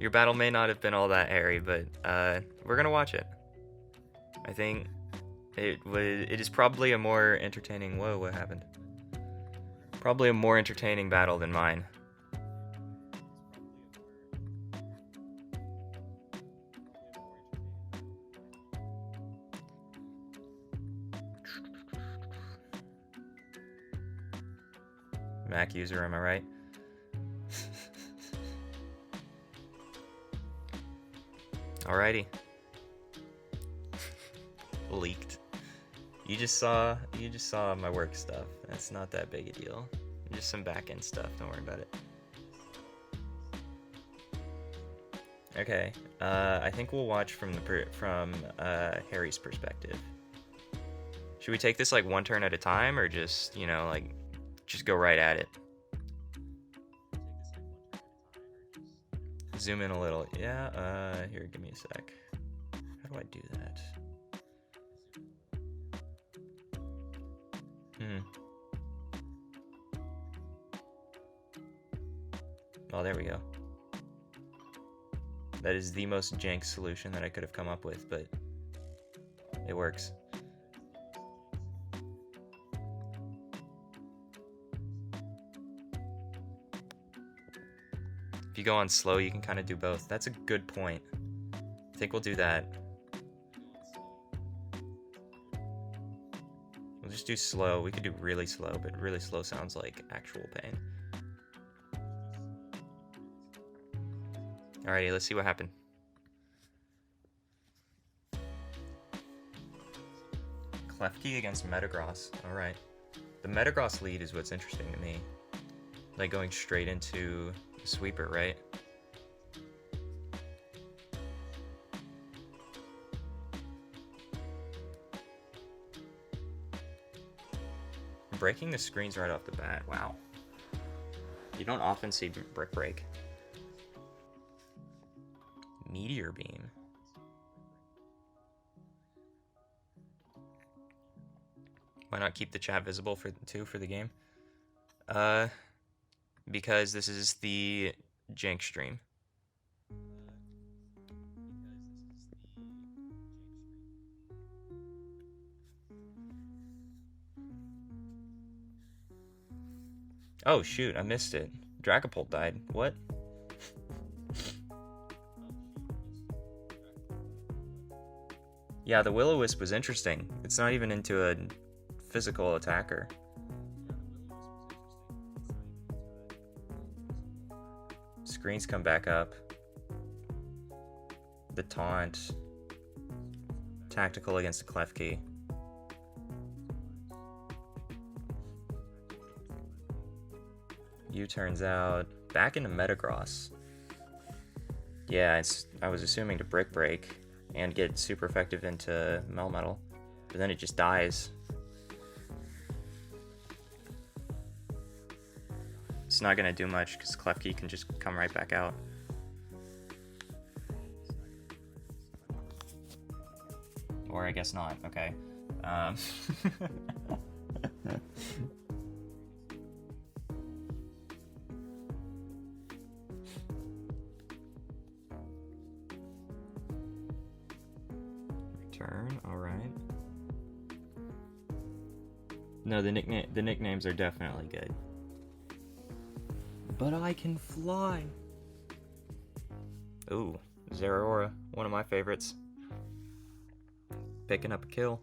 Your battle may not have been all that hairy, but we're gonna watch it. I think it is probably a more entertaining. Whoa, what happened? Probably a more entertaining battle than mine. Mac user, am I right? Alrighty. Leaked. You just saw my work stuff. That's not that big a deal. Just some back-end stuff. Don't worry about it. Okay. I think we'll watch from Harry's perspective. Should we take this like one turn at a time, or just just go right at it? Zoom in a little. Yeah. Here, give me a sec. How do I do that? Oh, there we go. That is the most jank solution that I could have come up with, but it works. If you go on slow, you can kind of do both. That's a good point. I think we'll do that. We'll just do slow. We could do really slow, but really slow sounds like actual pain. Alrighty, let's see what happened. Klefki against Metagross. Alright. The Metagross lead is what's interesting to me. Like going straight into the sweeper, right? Breaking the screens right off the bat. Wow. You don't often see Brick Break. Meteor Beam. Why not keep the chat visible for the game? Because this is the jank stream. Oh shoot, I missed it. Dragapult died. What? Yeah, the Will-O-Wisp was interesting. It's not even into a physical attacker. Screens come back up. The taunt. Tactical against the Klefki. U-turns out. Back into Metagross. Yeah, I was assuming to Brick Break and get super effective into Melmetal, but then it just dies. It's not gonna do much because Klefki can just come right back out. Or I guess not, okay. Return, alright. No, the nicknames are definitely good. But I can fly. Ooh, Zeraora, one of my favorites. Picking up a kill.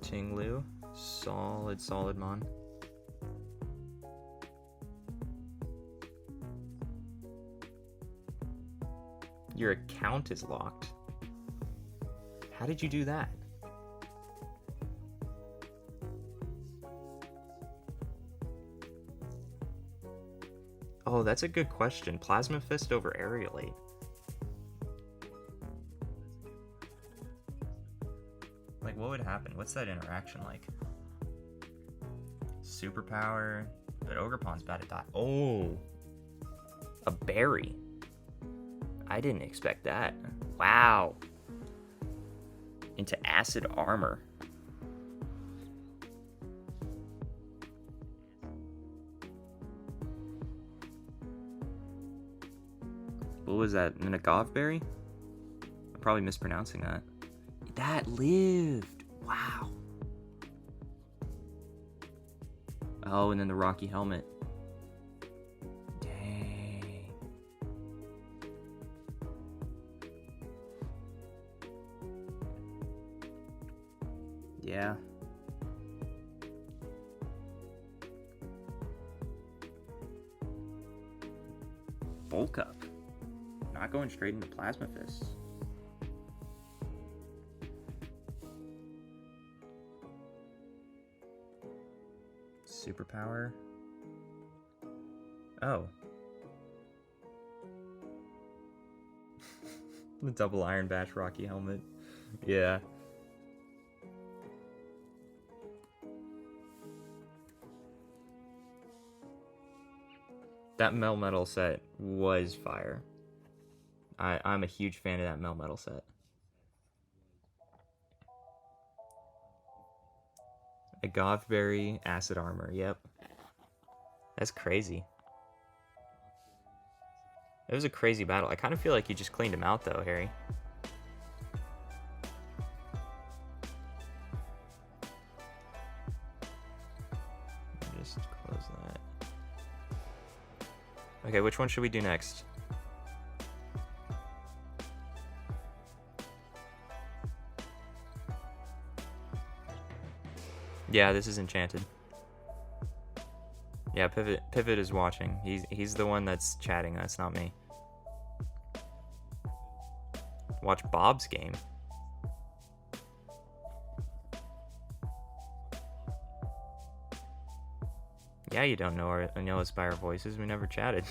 Tinglu, solid mon. Your account is locked. How did you do that? Oh, that's a good question. Plasma Fist over Aerialate. Like, what would happen? What's that interaction like? Superpower, but Ogerpon's about to die. Oh, a berry. I didn't expect that. Wow. Into acid armor. What was that? Minagavberry? I'm probably mispronouncing that. That lived! Wow. Oh, and then the Rocky Helmet. Dang. Yeah. Bulk up. Not going straight into Plasma Fists. Superpower. Oh. The double Iron Bash Rocky Helmet. Yeah. That Melmetal set was fire. I'm a huge fan of that Melmetal set. A Gothberry Acid Armor, yep. That's crazy. It was a crazy battle. I kind of feel like you just cleaned him out though, Harry. Just close that. Okay, which one should we do next? Yeah, this is Enchanted. Yeah, Pivot is watching. He's the one that's chatting. That's not me. Watch Bob's game. Yeah, you don't know us by our voices. We never chatted.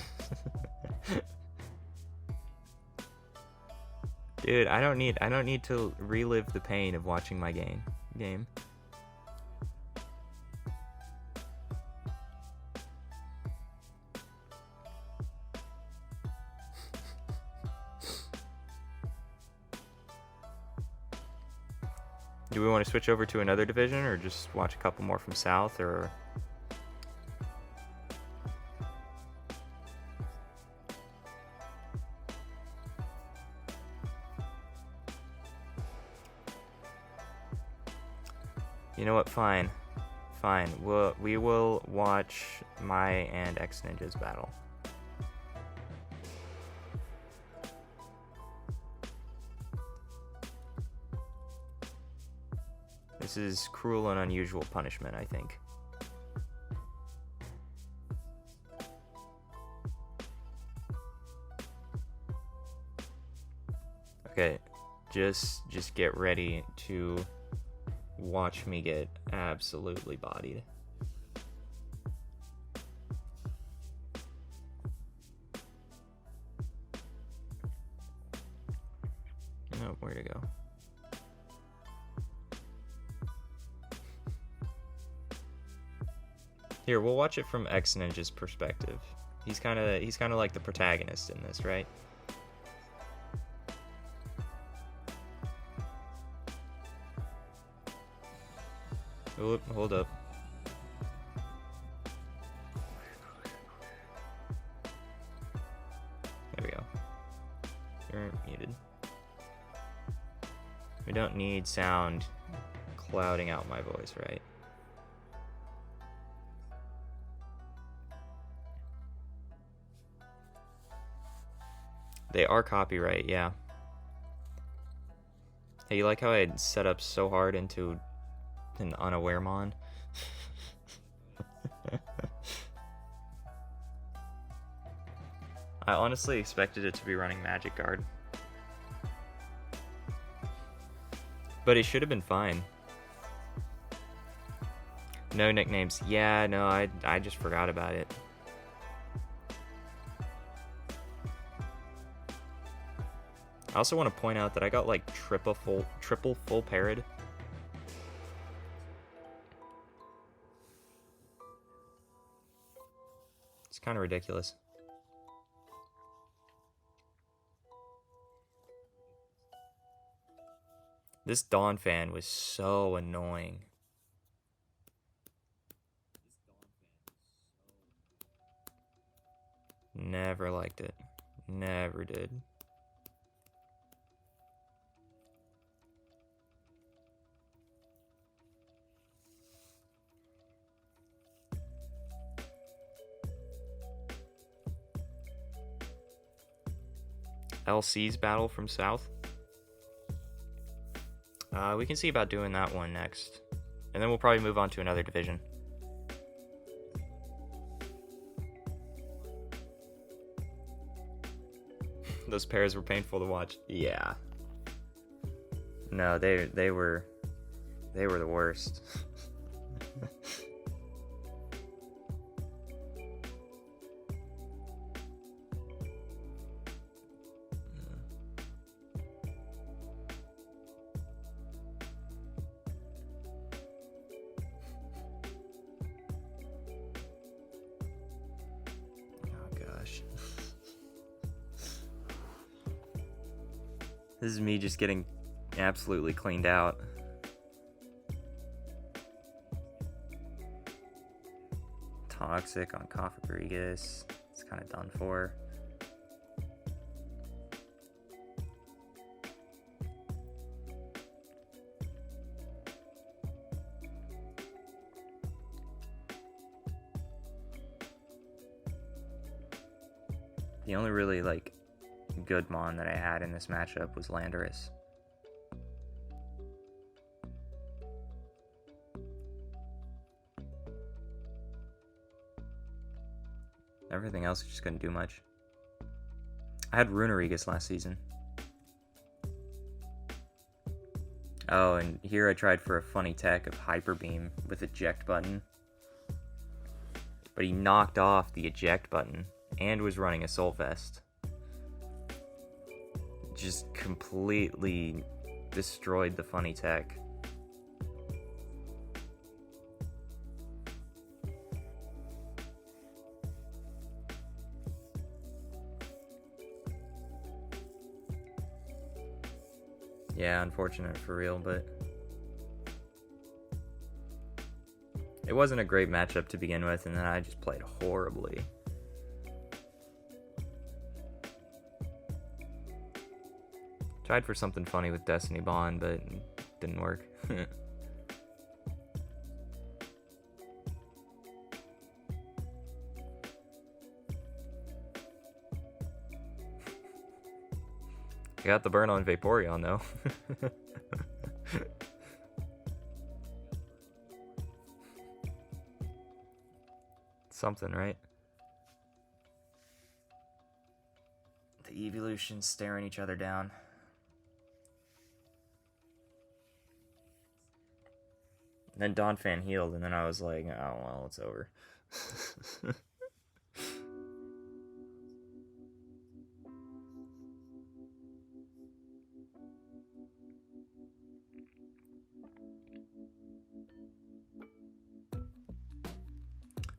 Dude, I don't need to relive the pain of watching my game. Do we want to switch over to another division or just watch a couple more from South or... You know what? Fine. We will watch Mai and X Ninja's battle. This is cruel and unusual punishment, I think. Okay, just get ready to watch me get absolutely bodied. Oh, where to go? Here, we'll watch it from X Ninja's perspective. He's kind of like the protagonist in this, right? Oop, hold up. There we go. You're muted. We don't need sound clouding out my voice, right? They are copyright, yeah. Hey, you like how I set up so hard into an unaware mon? I honestly expected it to be running Magic Guard. But it should have been fine. No nicknames. Yeah, no, I just forgot about it. I also want to point out that I got like triple full parried. It's kind of ridiculous. This Dawn fan was so annoying. Never liked it. Never did. LC's battle from South. We can see about doing that one next. And then we'll probably move on to another division. Those pairs were painful to watch. Yeah. No, they were the worst. This is me just getting absolutely cleaned out. Toxic on Kofagrigus. It's kind of done for. The only really, like, good mon that I had in this matchup was Landorus. Everything else just couldn't do much. I had Runerigus last season. Oh, and here I tried for a funny tech of Hyper Beam with eject button. But he knocked off the eject button and was running a Soul Vest. Just completely destroyed the funny tech. Yeah, unfortunate for real, but it wasn't a great matchup to begin with, and then I just played horribly. Tried for something funny with Destiny Bond, but it didn't work. I got the burn on Vaporeon, though. Something, right? The evolutions staring each other down. Then Donphan healed, and then I was like, oh, well, it's over.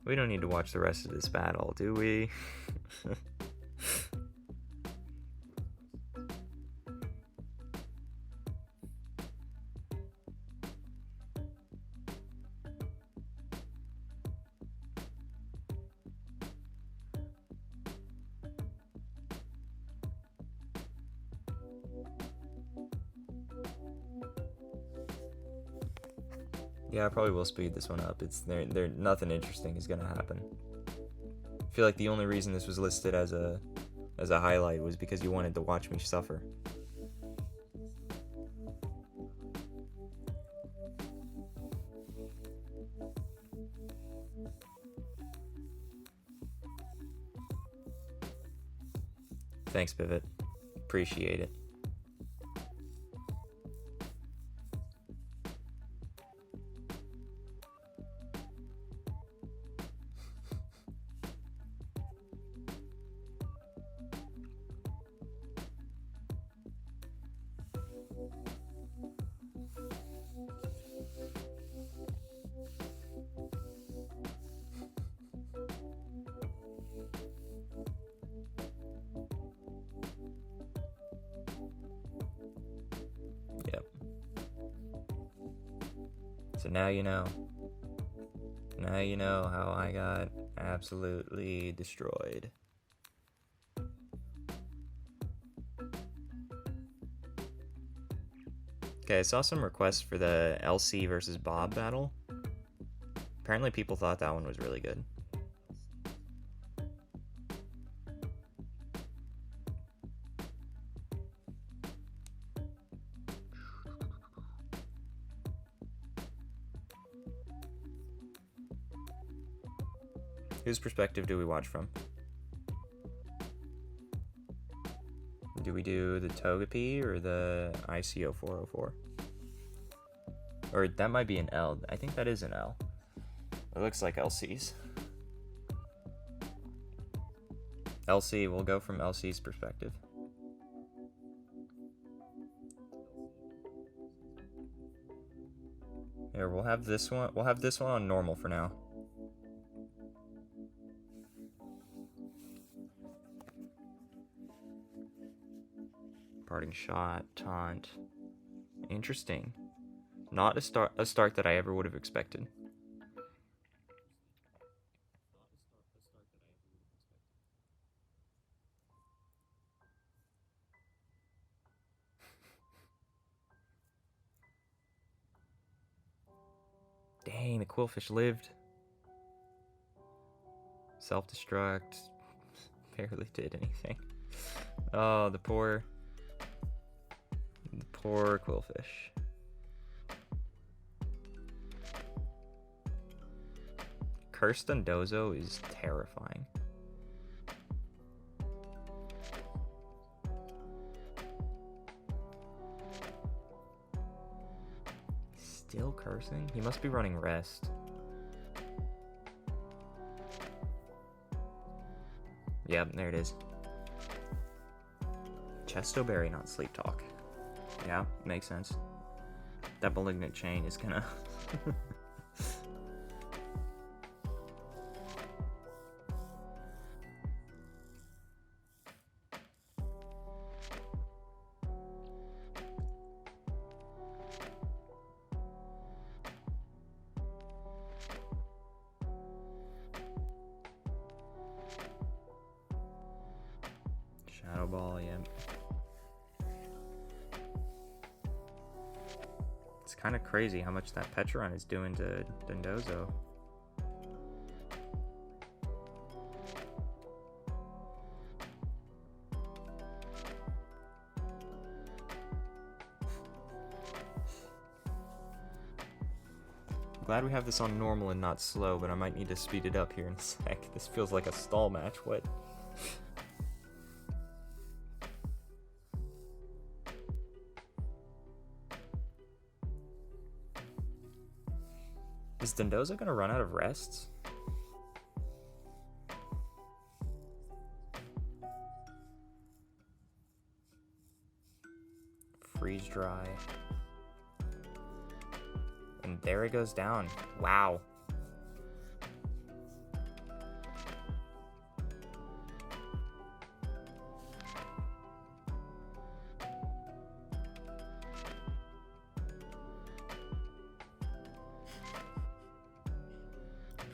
We don't need to watch the rest of this battle, do we? Yeah, I probably will speed this one up. It's there. Nothing interesting is gonna happen. I feel like the only reason this was listed as a highlight was because you wanted to watch me suffer. Thanks, Pivot. Appreciate it. Yep. So now you know. Now you know how I got absolutely destroyed. Okay, I saw some requests for the LC versus Bob battle. Apparently people thought that one was really good. Whose perspective do we watch from? Do we do the Togepi or the ICO 404? Or that might be an L. I think that is an L. It looks like LC's. LC, we'll go from LC's perspective. Here, we'll have this one. We'll have this one on normal for now. Parting shot, taunt. Interesting. Not a start that I ever would have expected. Dang, the Quillfish lived. Self-destruct. Barely did anything. Oh, the poor Quillfish. Cursed Dondozo is terrifying. Still cursing? He must be running rest. Yep, there it is. Chesto Berry, not Sleep Talk. Yeah, makes sense. That Malignant Chain is gonna... Shadow Ball, yeah. It's kind of crazy how much that Petron is doing to Dondozo. Glad we have this on normal and not slow, but I might need to speed it up here in a sec. This feels like a stall match. What? Is Dondozo gonna run out of rests? Freeze dry. And there it goes down. Wow.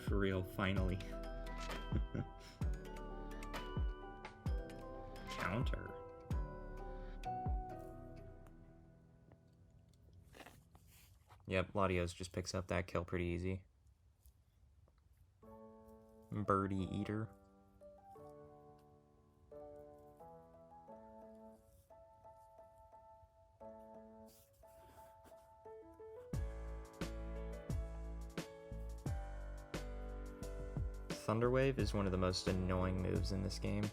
For real, finally. Counter. Yep, Latios just picks up that kill pretty easy. Birdie Eater. Thunderwave is one of the most annoying moves in this game.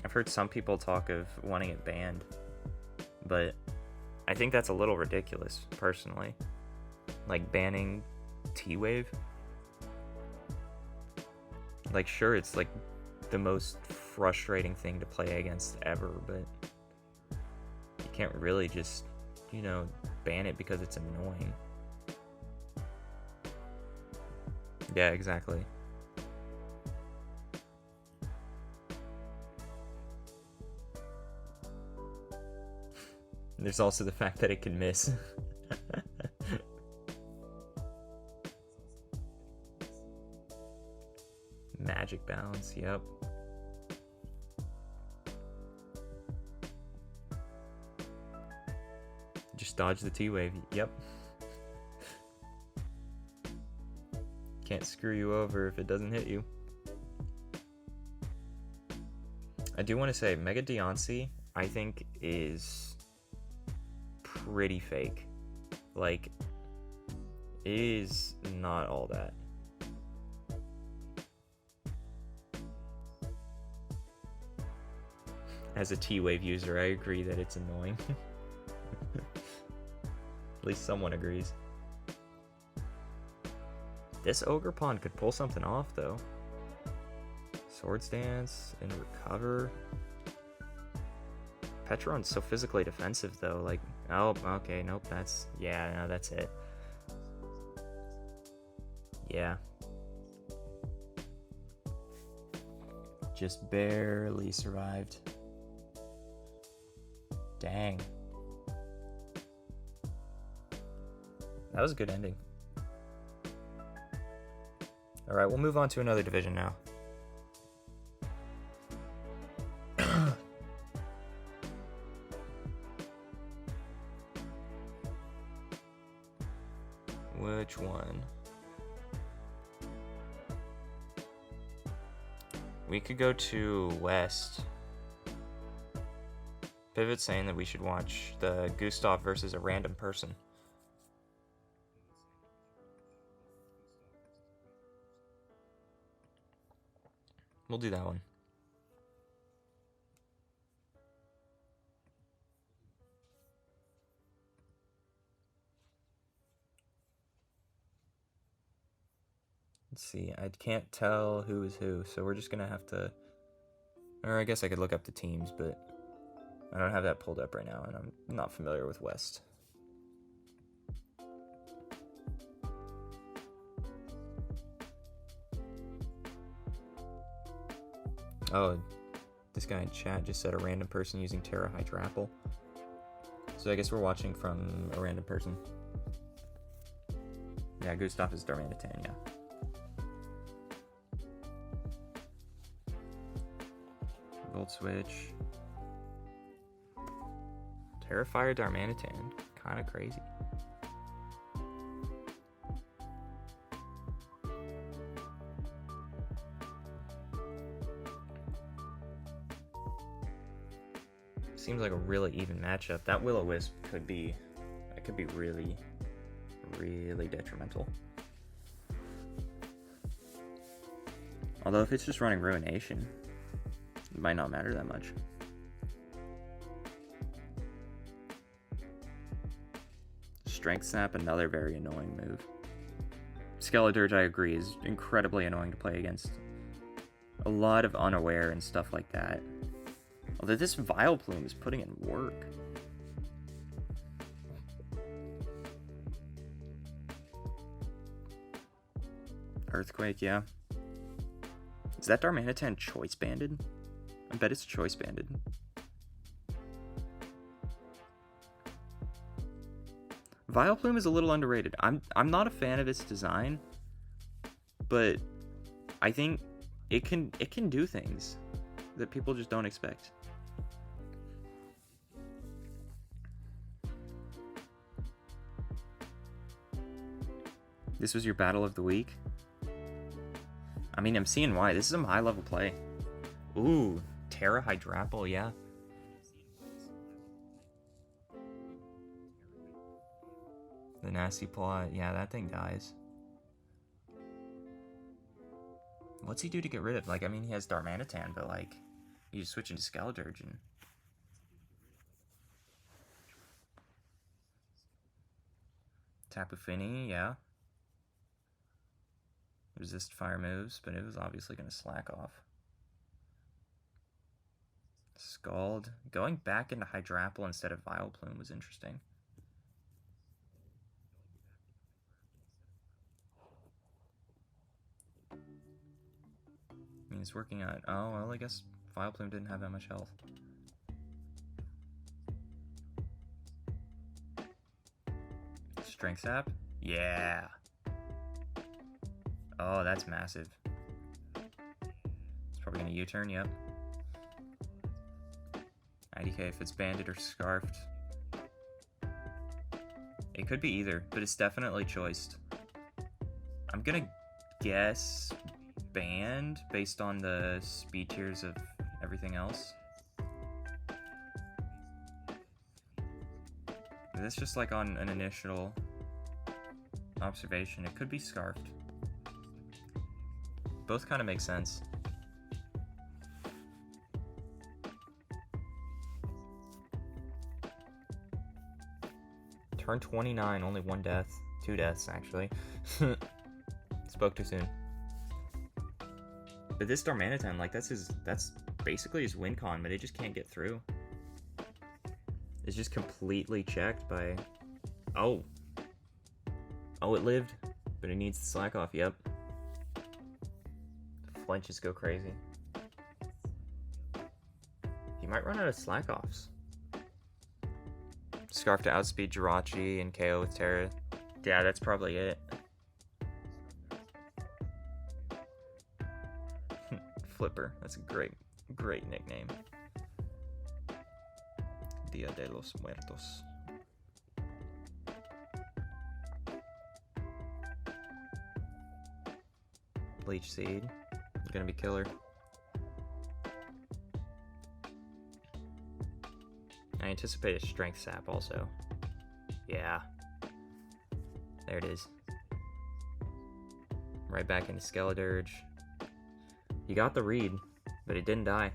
I've heard some people talk of wanting it banned, but I think that's a little ridiculous, personally. Like, banning T-Wave? Like, sure, it's like the most frustrating thing to play against ever, but you can't really just, you know, ban it because it's annoying. Yeah, exactly. There's also the fact that it can miss. Magic bounce, yep. dodge the T-Wave. Yep. Can't screw you over if it doesn't hit you. I do want to say, Mega Deoncé, I think, is pretty fake. Like, it is not all that. As a T-Wave user, I agree that it's annoying. At least someone agrees. This Ogerpon could pull something off, though. Swords Dance and Recover. Petron's so physically defensive, though. Like, oh, okay, nope, that's... Yeah, no, that's it. Yeah. Just barely survived. Dang. That was a good ending. Alright, we'll move on to another division now. Which one? We could go to West. Pivot's saying that we should watch the Gustav versus a random person. We'll do that one. Let's see, I can't tell who is who, so we're just gonna have to... Or I guess I could look up the teams, but I don't have that pulled up right now, and I'm not familiar with West. Oh, this guy in chat just said a random person using Terra Hydrapple. So I guess we're watching from a random person. Yeah, Gustav is Darmanitan, yeah. Volt Switch. Terrifier Darmanitan. Kinda crazy. Seems like a really even matchup. That Will-O-Wisp could be really, really detrimental. Although if it's just running Ruination, it might not matter that much. Strength Snap, another very annoying move. Skeledirge, I agree, is incredibly annoying to play against. A lot of unaware and stuff like that. Although this Vileplume is putting in work. Earthquake, yeah. Is that Darmanitan choice banded? I bet it's choice banded. Vileplume is a little underrated. I'm not a fan of its design, but I think it can do things that people just don't expect. This was your battle of the week? I mean, I'm seeing why. This is some high-level play. Ooh, Terra Hydrapple, yeah. The Nasty Plot, yeah, that thing dies. What's he do to get rid of? Like, I mean, he has Darmanitan, but, like, you just switch into Skeledirge and... Tapu Fini, yeah. Resist fire moves, but it was obviously going to slack off. Scald. Going back into Hydrapple instead of Vileplume was interesting. I mean, it's working out. Oh, well, I guess Vileplume didn't have that much health. Strength Sap? Yeah! Oh, that's massive. It's probably gonna U-turn, yep. IDK if it's banded or scarfed. It could be either, but it's definitely choiced. I'm gonna guess banned based on the speed tiers of everything else. But that's just like on an initial observation. It could be scarfed. Both kind of make sense. Turn 29, only 1 death. 2 deaths, actually. Spoke too soon. But this Darmanitan, like, that's basically his win con, but it just can't get through. It's just completely checked by... Oh! Oh, it lived, but it needs to slack off, yep. Flinches go crazy. He might run out of slack offs. Scarf to outspeed Jirachi and KO with Terra. Yeah, that's probably it. Flipper. That's a great nickname. Dia de los Muertos. Bleach Seed. Gonna be killer. I anticipate a Strength Sap also. Yeah. There it is. Right back into Skeledirge. You got the read, but it didn't die.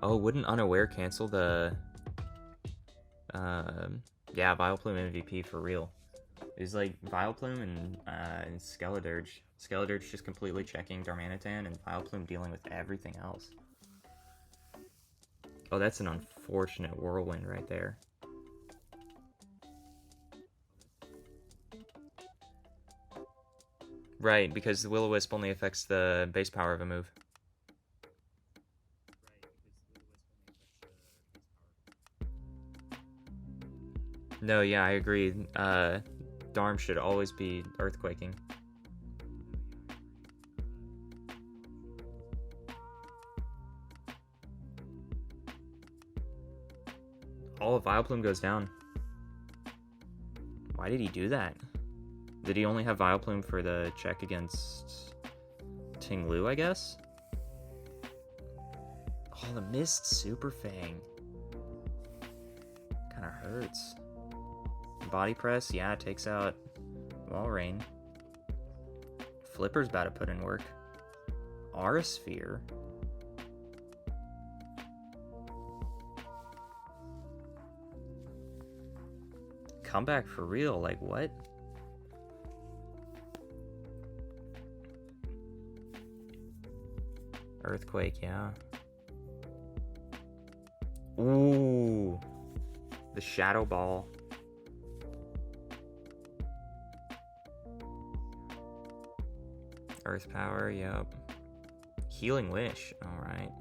Oh, wouldn't Unaware cancel the... yeah, Vileplume MVP for real. It's like Vileplume and Skeledirge. Skeledirge just completely checking Darmanitan, and Vileplume dealing with everything else. Oh, that's an unfortunate whirlwind right there. Right, because the Will-O-Wisp only affects the base power of a move. No, yeah, I agree. Darm should always be earthquaking. All of Vileplume goes down. Why did he do that? Did he only have Vileplume for the check against Ting-Lu, I guess? Oh, the missed Super Fang. Kinda hurts. Body Press, yeah, it takes out Walrein. Flipper's about to put in work. Aura Sphere. Comeback for real, like what? Earthquake, yeah. Ooh. The Shadow Ball. Earth Power, yep. Healing Wish, alright.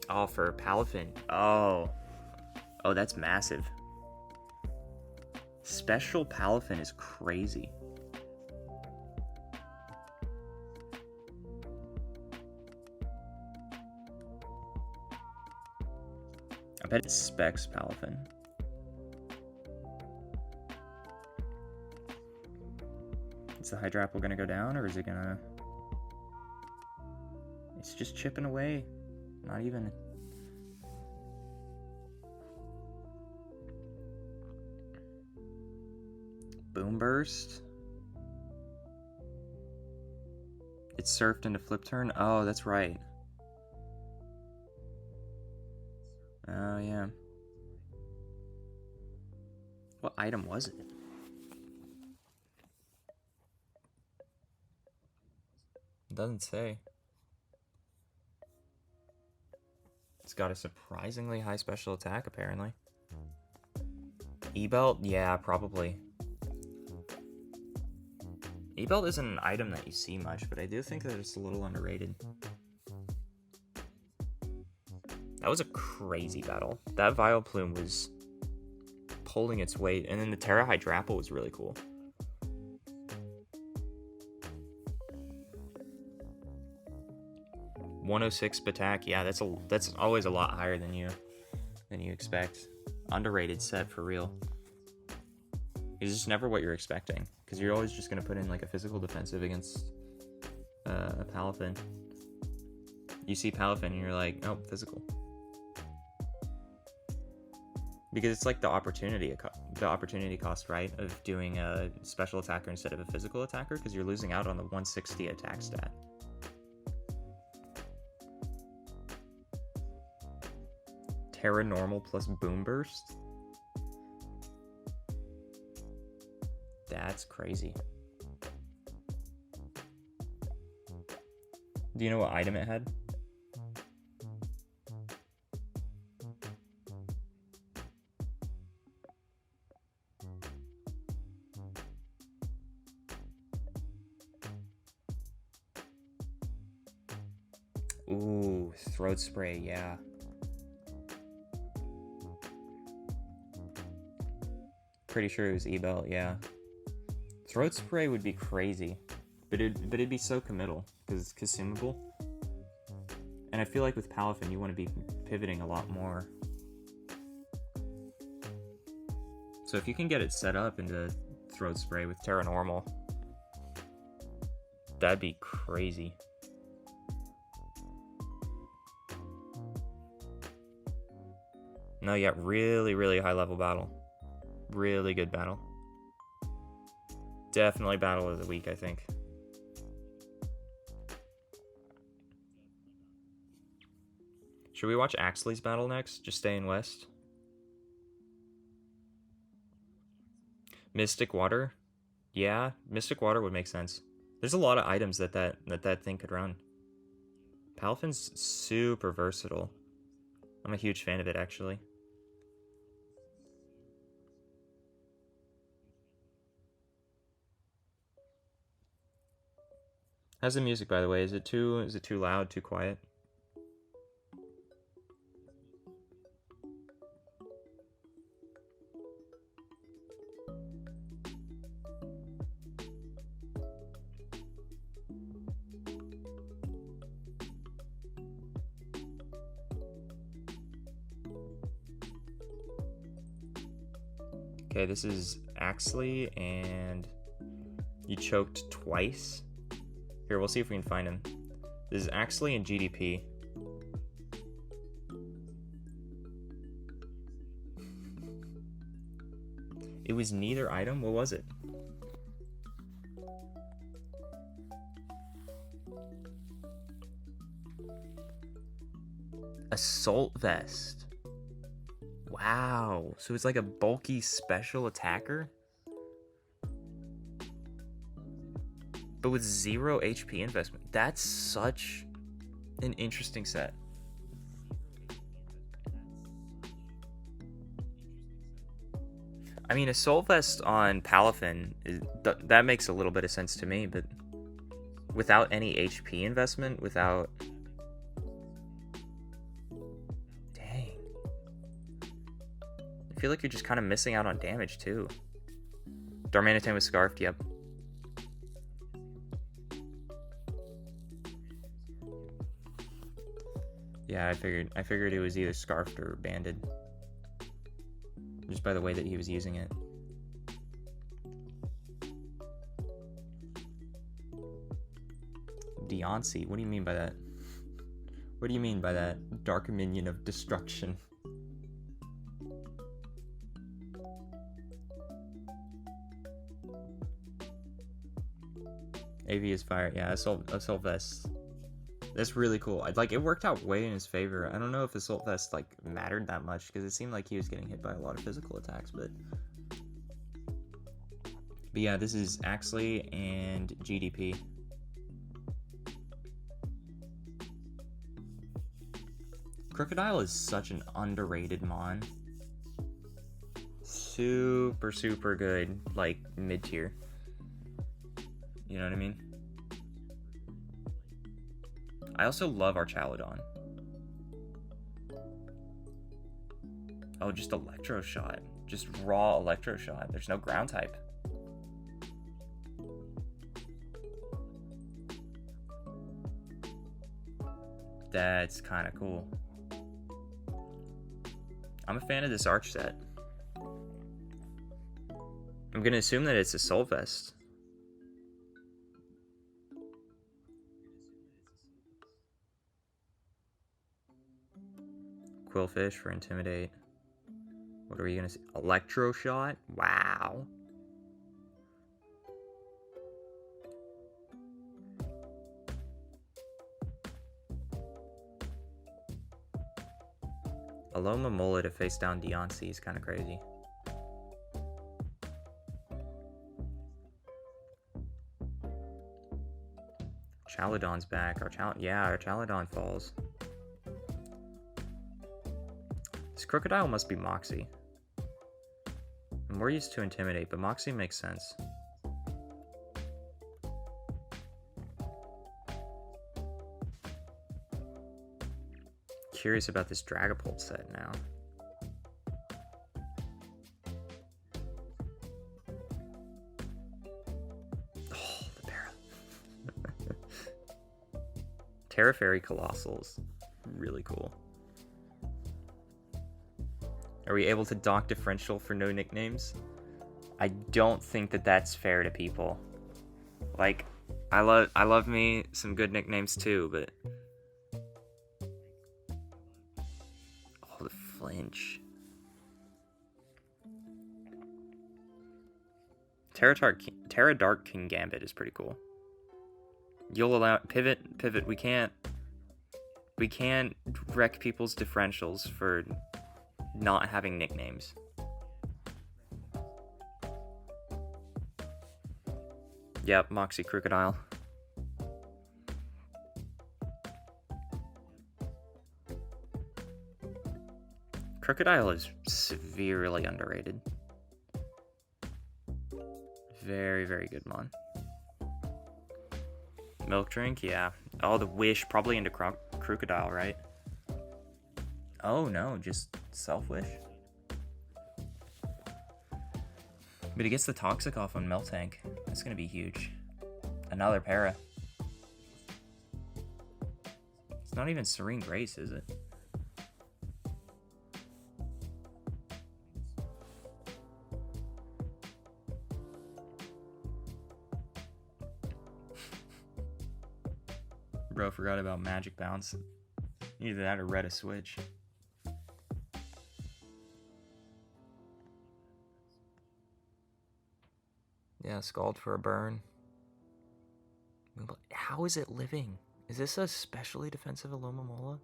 Oh, for Palafin. Oh. Oh, that's massive. Special Palafin is crazy. I bet it specs Palafin. Is the Hydrapple gonna go down, or is it gonna... It's just chipping away. Not even... Boom Burst. It surfed into Flip Turn. Oh, that's right. Oh, yeah. What item was it? It doesn't say. It's got a surprisingly high special attack, apparently. E-Belt? Yeah, probably. E-Belt isn't an item that you see much, but I do think that it's a little underrated. That was a crazy battle. That Vileplume was pulling its weight, and then the Terra Hydrapple was really cool. 106 attack. Yeah, that's always a lot higher than you expect. Underrated set for real. It's just never what you're expecting, because you're always just gonna put in like a physical defensive against a Palafin. You see Palafin and you're like, oh, physical. Because it's like the opportunity cost, right, of doing a special attacker instead of a physical attacker, because you're losing out on the 160 attack stat. Terra normal plus boom burst? That's crazy. Do you know what item it had? Ooh, throat spray, yeah. Pretty sure it was E-Belt, yeah. Throat spray would be crazy, but it'd be so committal because it's consumable. And I feel like with Palafin, you want to be pivoting a lot more. So if you can get it set up into throat spray with Terra Normal, that'd be crazy. No, yeah, really, really high level battle. Really good battle. Definitely battle of the week, I think. Should we watch Axley's battle next? Just staying west. Mystic Water? Yeah, Mystic Water would make sense. There's a lot of items that thing could run. Palafin's super versatile. I'm a huge fan of it, actually. How's the music, by the way? Is it too loud, too quiet? Okay, this is Axley, and you choked twice. Here, we'll see if we can find him. This is Axley and GDP. It was neither item? What was it? Assault Vest. Wow. So it's like a bulky special attacker? But with 0 HP investment. That's such an interesting set. I mean, Assault Vest on Palafin, that makes a little bit of sense to me, but without any HP investment, without... Dang. I feel like you're just kind of missing out on damage, too. Darmanitan was scarfed, yep. Yeah, I figured it was either scarfed or banded. Just by the way that he was using it. Deoncé, what do you mean by that? What do you mean by that? Dark Minion of Destruction. AV is fire. Yeah, Assault Vest. That's really cool. It worked out way in his favor. I don't know if Assault Vest mattered that much, because it seemed like he was getting hit by a lot of physical attacks, but yeah, this is Axley and GDP. Crocodile is such an underrated mon. Super, super good, mid-tier. You know what I mean? I also love our Chalodon. Oh, just Electro Shot. Just raw Electro Shot. There's no ground type. That's kind of cool. I'm a fan of this arch set. I'm gonna assume that it's a soul vest. Quillfish for intimidate. What are we gonna see? Electro shot? Wow. Aloma Mola to face down Deontay is kind of crazy. Chaladon's back. Our Chaladon falls. This Crocodile must be Moxie. I'm more used to Intimidate, but Moxie makes sense. Curious about this Dragapult set now. Oh, the barrel. Terra Fairy Colossals. Really cool. Are we able to dock differential for no nicknames? I don't think that that's fair to people. Like, I love me some good nicknames too, but oh, the flinch. Terra Dark King Gambit is pretty cool. You'll allow pivot. We can't wreck people's differentials for not having nicknames. Yep, Moxie Crocodile. Crocodile is severely underrated. Very, very good mon. Milk Drink, yeah. Oh, the Wish, probably into Crocodile, right? Oh no, just Self-Wish. But he gets the Toxic off on Miltank. That's gonna be huge. Another para. It's not even Serene Grace, is it? Bro, forgot about Magic Bounce. Either that or Red a Switch. Yeah, Scald for a burn. How is it living? Is this a specially defensive Aloma Mola?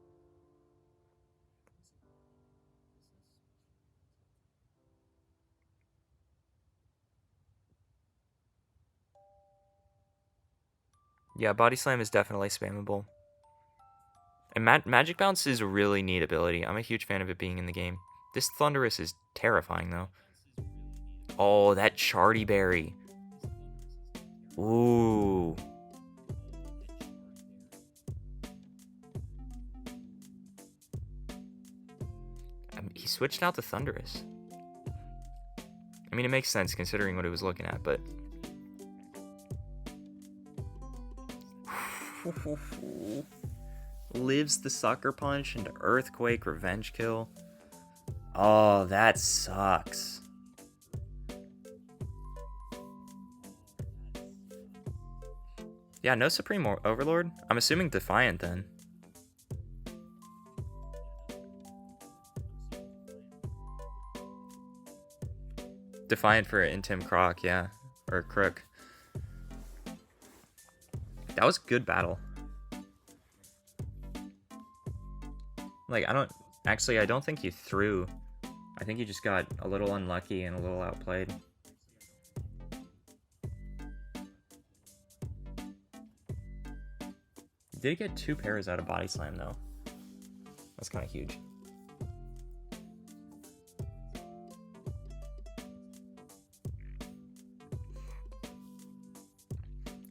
Yeah, Body Slam is definitely spammable. And Magic Bounce is a really neat ability. I'm a huge fan of it being in the game. This Thunderous is terrifying, though. Oh, that Charty Berry. Ooh. He switched out to Thunderous. I mean, it makes sense considering what he was looking at, but... Lives the Sucker Punch into Earthquake Revenge Kill. Oh, that sucks. Yeah, no Supreme Overlord? I'm assuming Defiant then. Defiant for Intim Croc, yeah. Or Crook. That was a good battle. Like, I don't think you threw. I think you just got a little unlucky and a little outplayed. Did get 2 pairs out of Body Slam, though. That's kind of huge.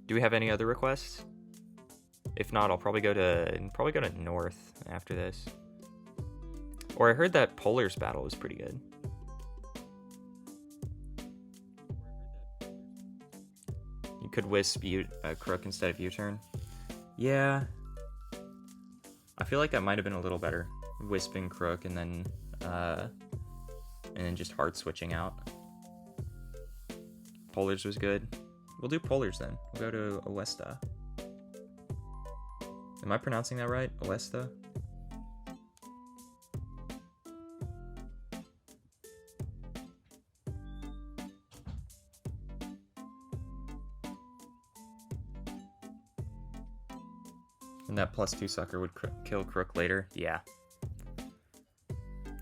Do we have any other requests? If not, I'll probably go to North after this. Or I heard that Polar's battle was pretty good. You could Wisp Crook instead of U-turn. Yeah. I feel like that might have been a little better. Wisping Crook and then just hard switching out. Polars was good. We'll do Polars then. We'll go to Oesta. Am I pronouncing that right? Oesta? And that +2 sucker would kill Crook later. Yeah.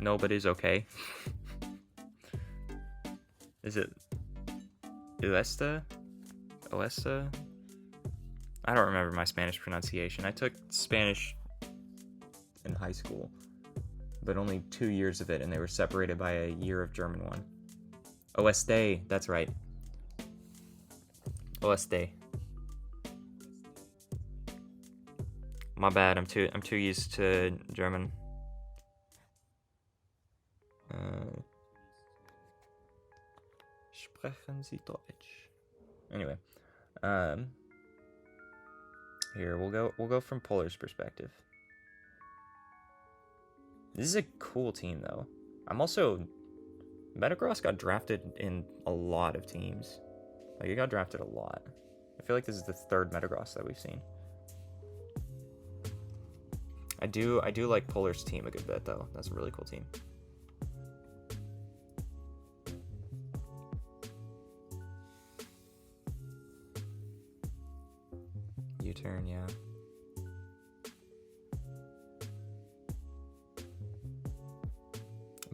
No, but is okay. Is it Oesta? Oesta? I don't remember my Spanish pronunciation. I took Spanish in high school, but only 2 years of it, and they were separated by a year of German one. Oeste, that's right. Oeste. My bad. I'm too used to German. Sprechen Sie Deutsch? Anyway, here we'll go from Polar's perspective. This is a cool team though. Metagross got drafted in a lot of teams. Like, it got drafted a lot. I feel like this is the third Metagross that we've seen. I do like Polar's team a good bit though. That's a really cool team. U-turn, yeah.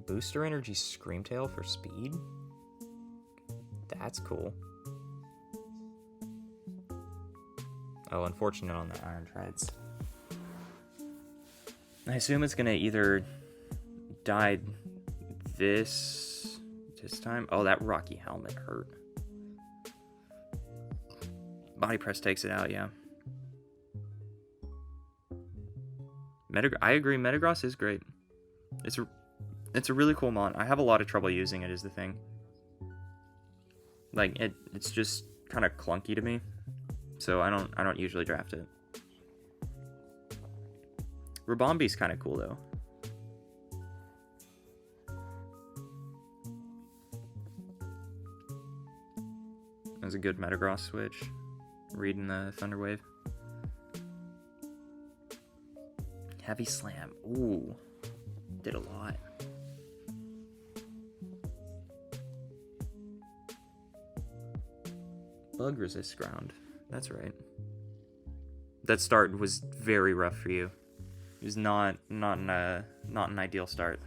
Booster Energy Screamtail for speed? That's cool. Oh, unfortunate on the Iron Treads. I assume it's gonna either die this time. Oh, that Rocky Helmet hurt. Body Press takes it out, yeah. I agree, Metagross is great. It's a really cool mon. I have a lot of trouble using it, is the thing. Like, it's just kind of clunky to me, so I don't usually draft it. Rabombi's kind of cool though. That was a good Metagross switch. Reading the Thunder Wave. Heavy Slam. Ooh. Did a lot. Bug Resist Ground. That's right. That start was very rough for you. It was not an ideal start.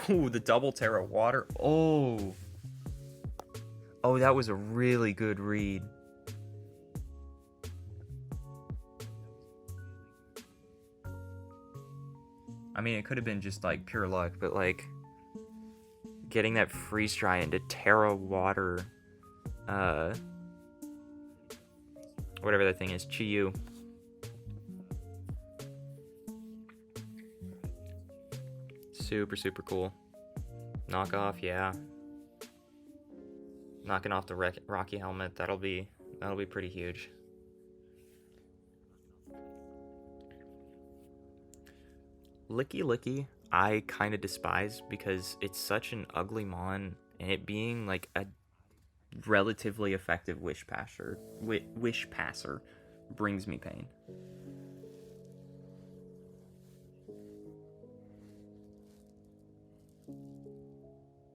Ooh, the double Terra Water. Oh, that was a really good read. I mean, it could have been just like pure luck, but like getting that freeze dry into Terra Water, whatever that thing is, Chi-Yu. Super, super cool. Knock off, yeah. Knocking off the Rocky Helmet, that'll be pretty huge. Licky Licky, I kind of despise because it's such an ugly mon, and it being like a relatively effective wish passer brings me pain.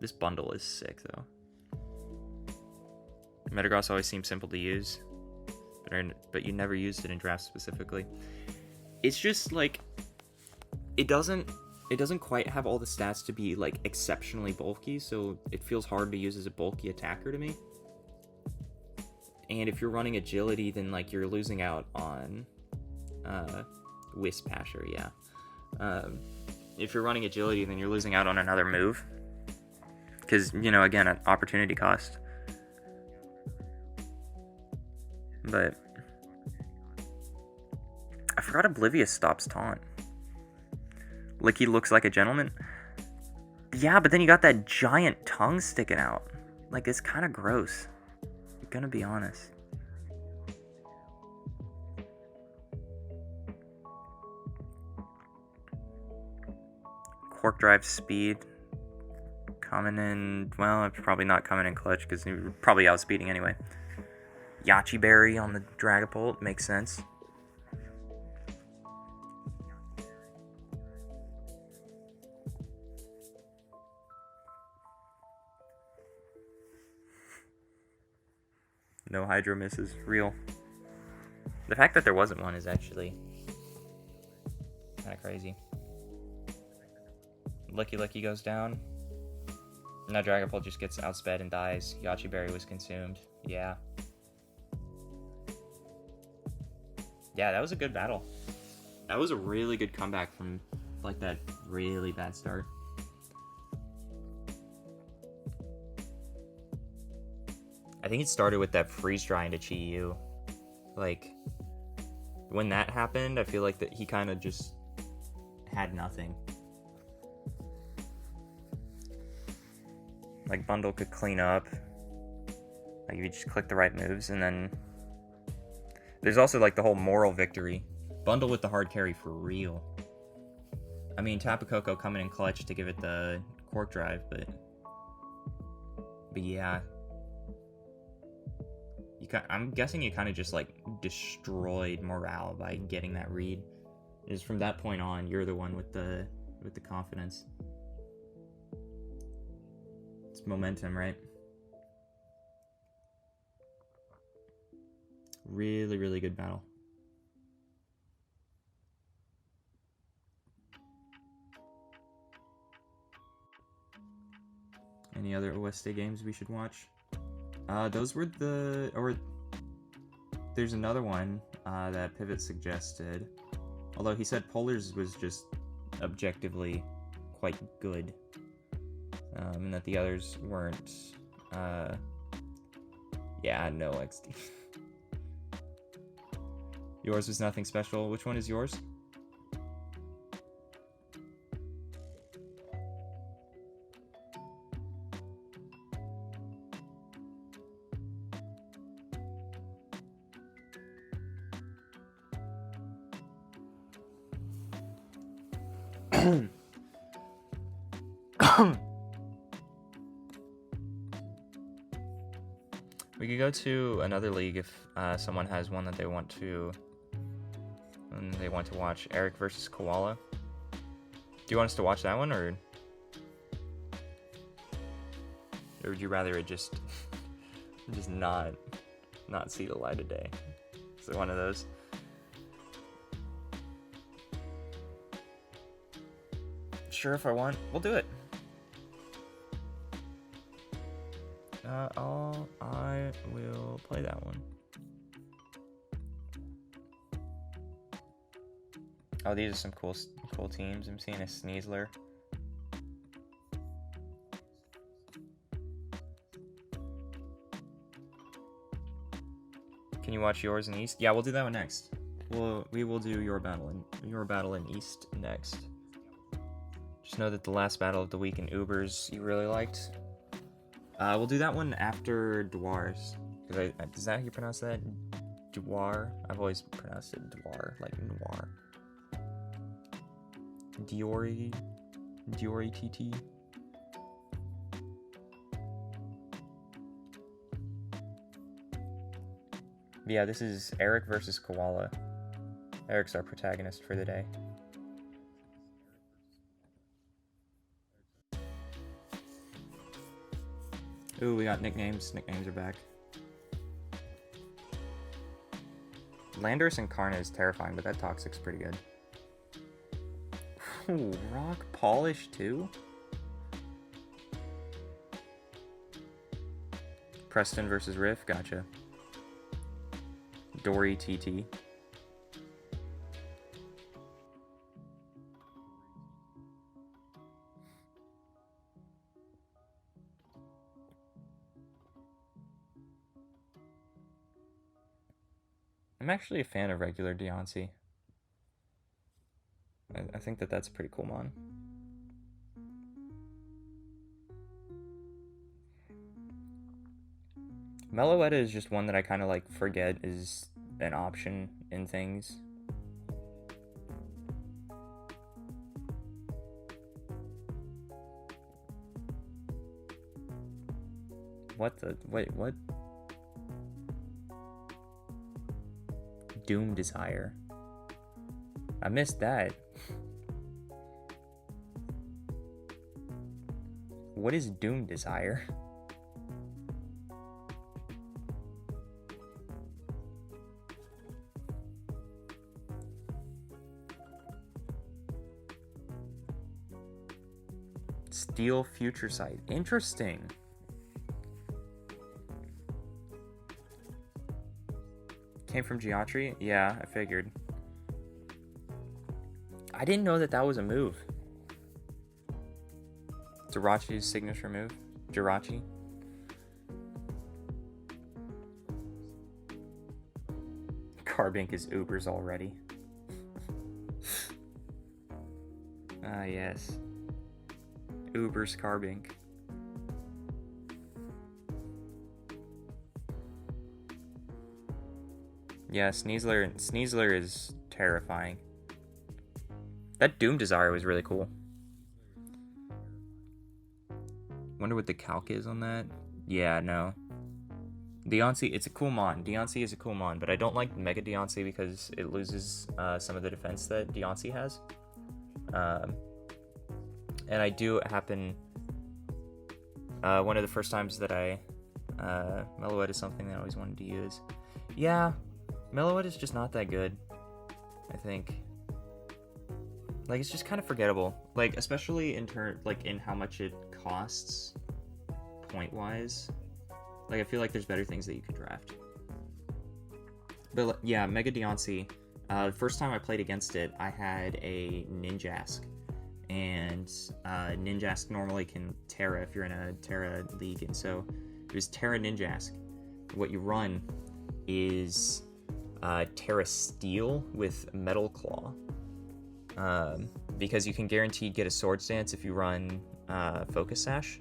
This bundle is sick though. Metagross always seems simple to use, but you never used it in draft specifically. It's just like it doesn't quite have all the stats to be like exceptionally bulky, so it feels hard to use as a bulky attacker to me. And if you're running agility, then like you're losing out on Wisp Pasher, yeah. If you're running agility, then you're losing out on another move. Because, you know, again, an opportunity cost. But I forgot Oblivious stops taunt. Licky looks like a gentleman. Yeah, but then you got that giant tongue sticking out. Like, it's kind of gross. I'm gonna be honest. Cork Drive Speed coming in, well, it's probably not coming in clutch because you're probably outspeeding anyway. Yachi Berry on the Dragapult, makes sense. No Hydro misses, real. The fact that there wasn't one is actually kind of crazy. Lucky goes down. Now Dragapult just gets outsped and dies. Yachi Berry was consumed. Yeah. Yeah, that was a good battle. That was a really good comeback from like that really bad start. I think it started with that freeze dry into Chi-Yu. Like, when that happened, I feel like that he kind of just had nothing. Like, Bundle could clean up. Like, if you just click the right moves, and then there's also, like, the whole moral victory. Bundle with the hard carry for real. I mean, Tapu Koko coming in clutch to give it the Cork Drive, but yeah. I'm guessing you kind of just, like, destroyed morale by getting that read. Is from that point on, you're the one with the confidence. It's momentum, right? Really, really good battle. Any other OST games we should watch? Those were there's another one that Pivot suggested. Although he said Polar's was just objectively quite good. And that the others weren't. Yeah, no XD. Yours was nothing special. Which one is yours? We could go to another league if someone has one that they want to watch. Eric versus Koala. Do you want us to watch that one, or would you rather it just not see the light of day? Is it one of those? Sure, if I want, we'll do it. I will play that one. Oh, these are some cool teams. I'm seeing a Sneasler. Can you watch yours in East? Yeah, we'll do that one next. We will do your battle in East next. Just know that the last battle of the week in Ubers you really liked. We'll do that one after Dwar's. Is that how you pronounce that? Dwar? I've always pronounced it Dwar, like noir. Diori TT. Yeah, this is Eric versus Koala. Eric's our protagonist for the day. Ooh, we got nicknames. Nicknames are back. Landorus and Karna is terrifying, but that Toxic's pretty good. Ooh, Rock Polish too? Preston versus Riff, gotcha. Dory TT. I'm actually a fan of regular Deontay. I think that's a pretty cool mon. Meloetta is just one that I kind of like forget is an option in things. what? Doom Desire. I missed that. What is Doom Desire? Steel Future Sight. Interesting. Came from Geometry? Yeah, I figured. I didn't know that was a move. Jirachi's signature move. Jirachi. Carbink is Ubers already. Ah, yes. Uber's Carbink. Yeah, Sneasler is terrifying. That Doom Desire was really cool. Wonder what the calc is on that. Yeah, no. Deontay, it's a cool mon. Deontay is a cool mon, but I don't like Mega Deontay because it loses some of the defense that Deontay has. And I do happen... one of the first times that I... Meloette is something that I always wanted to use. Yeah, Meloette is just not that good, I think. Like, it's just kind of forgettable. Like, especially in in how much it costs, point-wise. Like, I feel like there's better things that you could draft. But, yeah, Mega Deontay, the first time I played against it, I had a Ninjask. And Ninjask normally can Terra if you're in a Terra league. And so, it was Terra Ninjask. What you run is Terra Steel with Metal Claw. Because you can guaranteed get a Sword Stance if you run Focus Sash.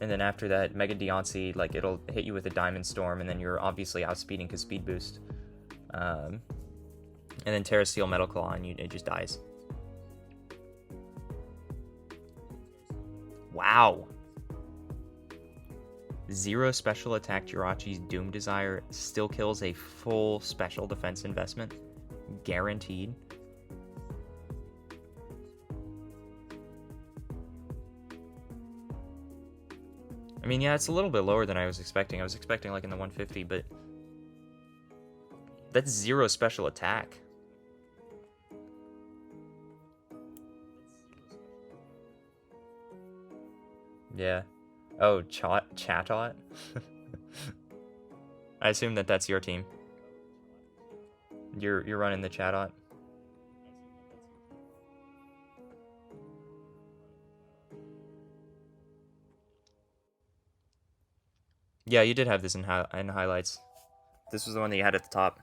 And then after that, Mega Deontay, like, it'll hit you with a Diamond Storm, and then you're obviously outspeeding because Speed Boost. And then Terra Steel Metal Claw, and it just dies. Wow. 0 special attack Jirachi's Doom Desire still kills a full special defense investment. Guaranteed. I mean, yeah, it's a little bit lower than I was expecting. I was expecting like in the 150, but that's 0 special attack. Yeah. Oh, Chatot? I assume that's your team. You're running the Chatot. Yeah, you did have this in highlights. This was the one that you had at the top.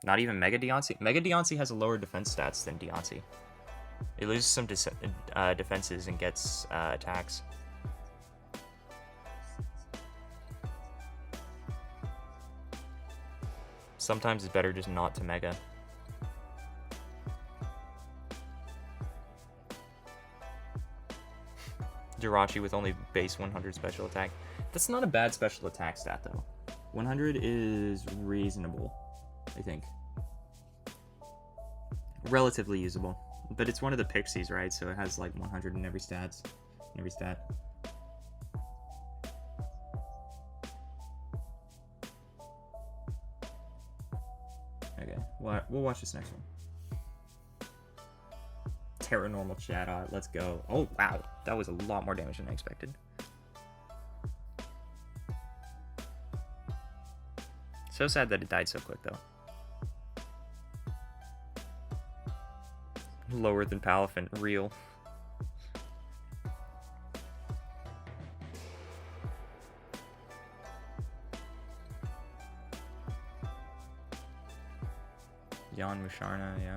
Not even Mega Deontay. Mega Deontay has a lower defense stats than Deontay. It loses some defenses and gets attacks. Sometimes it's better just not to Mega. Jirachi with only base 100 special attack. That's not a bad special attack stat, though. 100 is reasonable, I think. Relatively usable. But it's one of the Pixies, right? So it has like 100 in every stat. Okay, we'll watch this next one. Terra Normal Chatot, let's go. Oh, wow. That was a lot more damage than I expected. So sad that it died so quick, though. Lower than Palafin, real. Jan Musharna, yeah.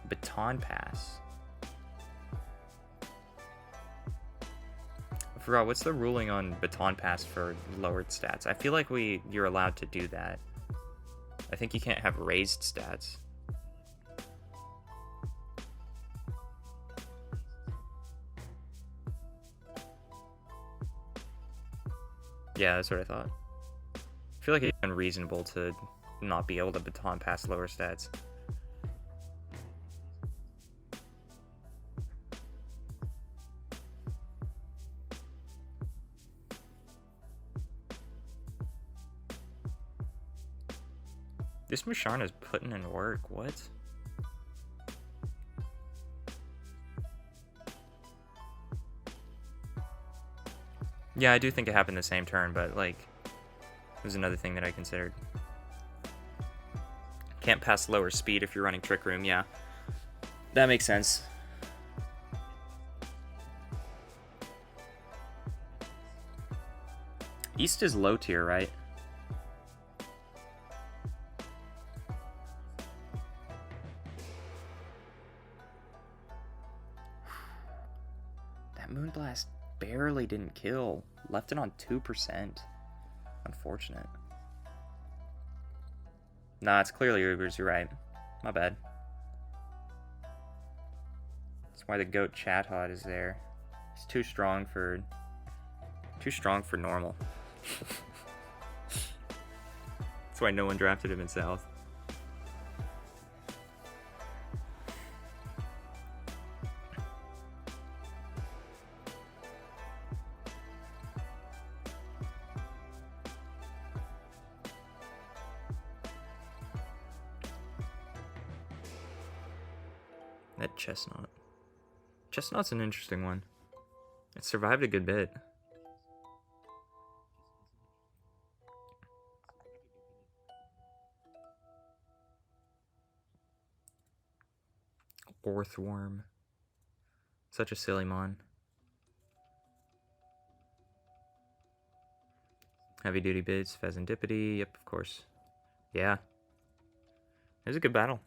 Baton Pass. forgot, what's the ruling on baton pass for lowered stats? I feel like you're allowed to do that. I think you can't have raised stats. Yeah, that's what I thought. I feel like it's unreasonable to not be able to baton pass lower stats. This Musharna's putting in work. What? Yeah, I do think it happened the same turn, but, like, it was another thing that I considered. Can't pass lower speed if you're running Trick Room, yeah. That makes sense. East is low tier, right? That Moonblast barely didn't kill. Left it on 2%. Unfortunate. Nah, it's clearly Ubers, you're right. My bad. That's why the GOAT Chatot is there. He's too strong for normal. That's why no one drafted him in South. That Chestnut. Chestnut's an interesting one. It survived a good bit. Orthworm. Such a silly mon. Heavy duty bits, Pheasantipity, yep, of course. Yeah. It was a good battle.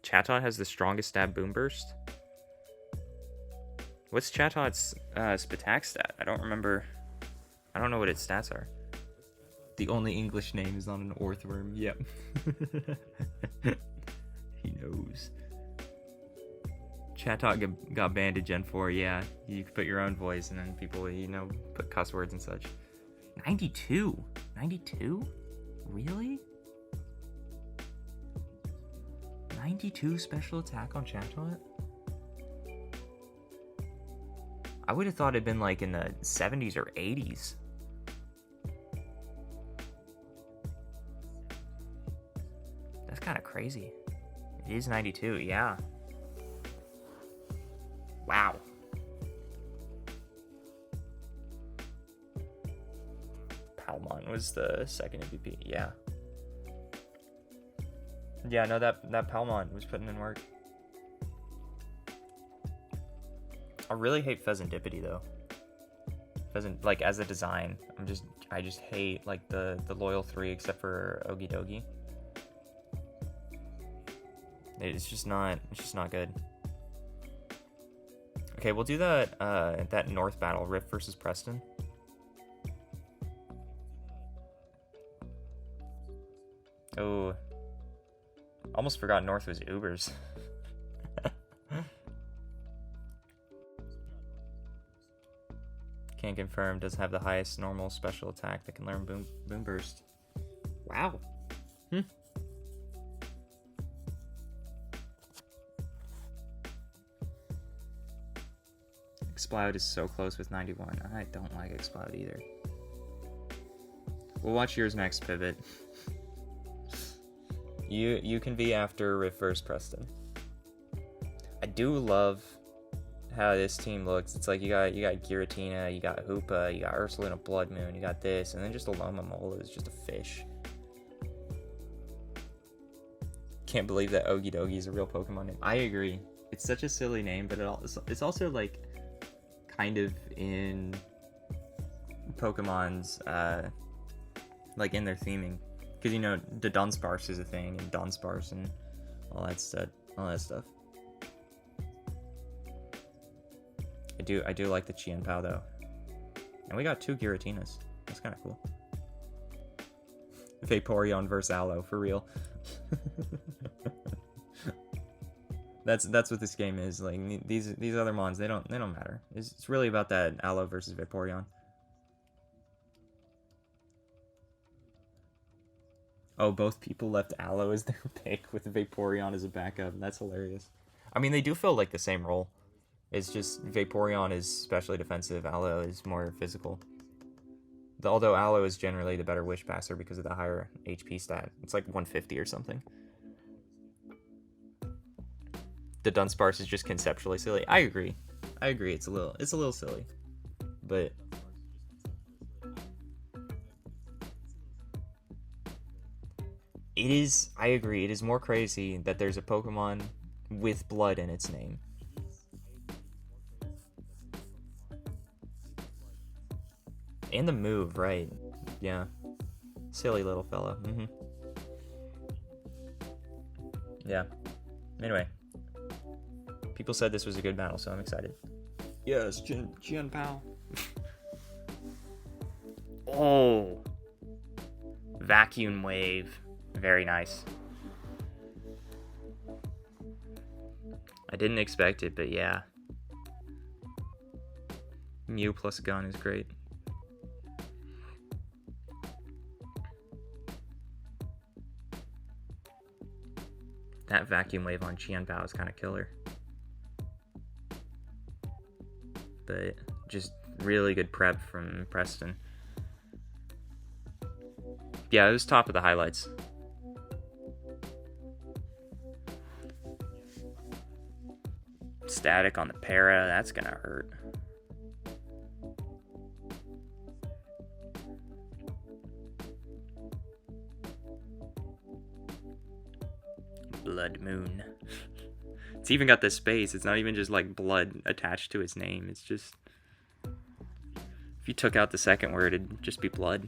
Chatot has the strongest stab boom burst. What's Chatot's Spatak stat? I don't remember. I don't know what its stats are. The only English name is on an Orthworm. Yep. He knows. Chatot got banned at Gen 4. Yeah, you could put your own voice and then people, you know, put cuss words and such. 92? 92? Really? 92 special attack on Chatot? I would have thought it'd been like in the 70s or 80s. That's kind of crazy. It is 92, yeah. Wow. Palmon was the second MVP, yeah. Yeah, no, that Palmon was putting in work. I really hate Pheasantipity though. Pheasant, like, as a design, I just hate like the loyal 3 except for Ogie Dogie. It's just not good. Okay, we'll do that North battle, Rift versus Preston. Oh, almost forgot North was Ubers. Can't confirm. Does have the highest normal special attack that can learn boom burst. Wow. Explode is so close with 91. I don't like Explode either. We'll watch yours next, Pivot. You can be after Rift vs. Preston. I do love how this team looks. It's like you got Giratina, you got Hoopa, you got Ursulina Blood Moon, you got this, and then just a Loma Mola is just a fish. Can't believe that Ogie Dogie is a real Pokemon name. I agree. It's such a silly name, but it's also like kind of in Pokemon's like in their theming, because you know the Dunsparce is a thing, and Dunsparce and all that stuff. I do like the Qianpao though. And we got 2 Giratinas. That's kind of cool. Vaporeon versus Aloe, for real. That's what this game is. Like these other mons, they don't matter. It's really about that Aloe versus Vaporeon. Oh, both people left Aloe as their pick with Vaporeon as a backup. That's hilarious. I mean, they do fill like the same role. It's just Vaporeon is specially defensive, Aloe is more physical. Although Aloe is generally the better Wish Passer because of the higher HP stat. It's like 150 or something. The Dunsparce is just conceptually silly. I agree. It's a little silly. But I agree. It is more crazy that there's a Pokemon with blood in its name. And the move, right? Yeah. Silly little fella. Yeah. Anyway. People said this was a good battle, so I'm excited. Yes, Qianpao. Oh. Vacuum Wave. Very nice. I didn't expect it, but yeah. Mew plus Gun is great. That Vacuum Wave on Qianpao is kind of killer. But just really good prep from Preston. Yeah, it was top of the highlights. Static on the para, that's gonna hurt. Blood Moon. It's even got the space. It's not even just like blood attached to its name. It's just, if you took out the second word, it'd just be blood.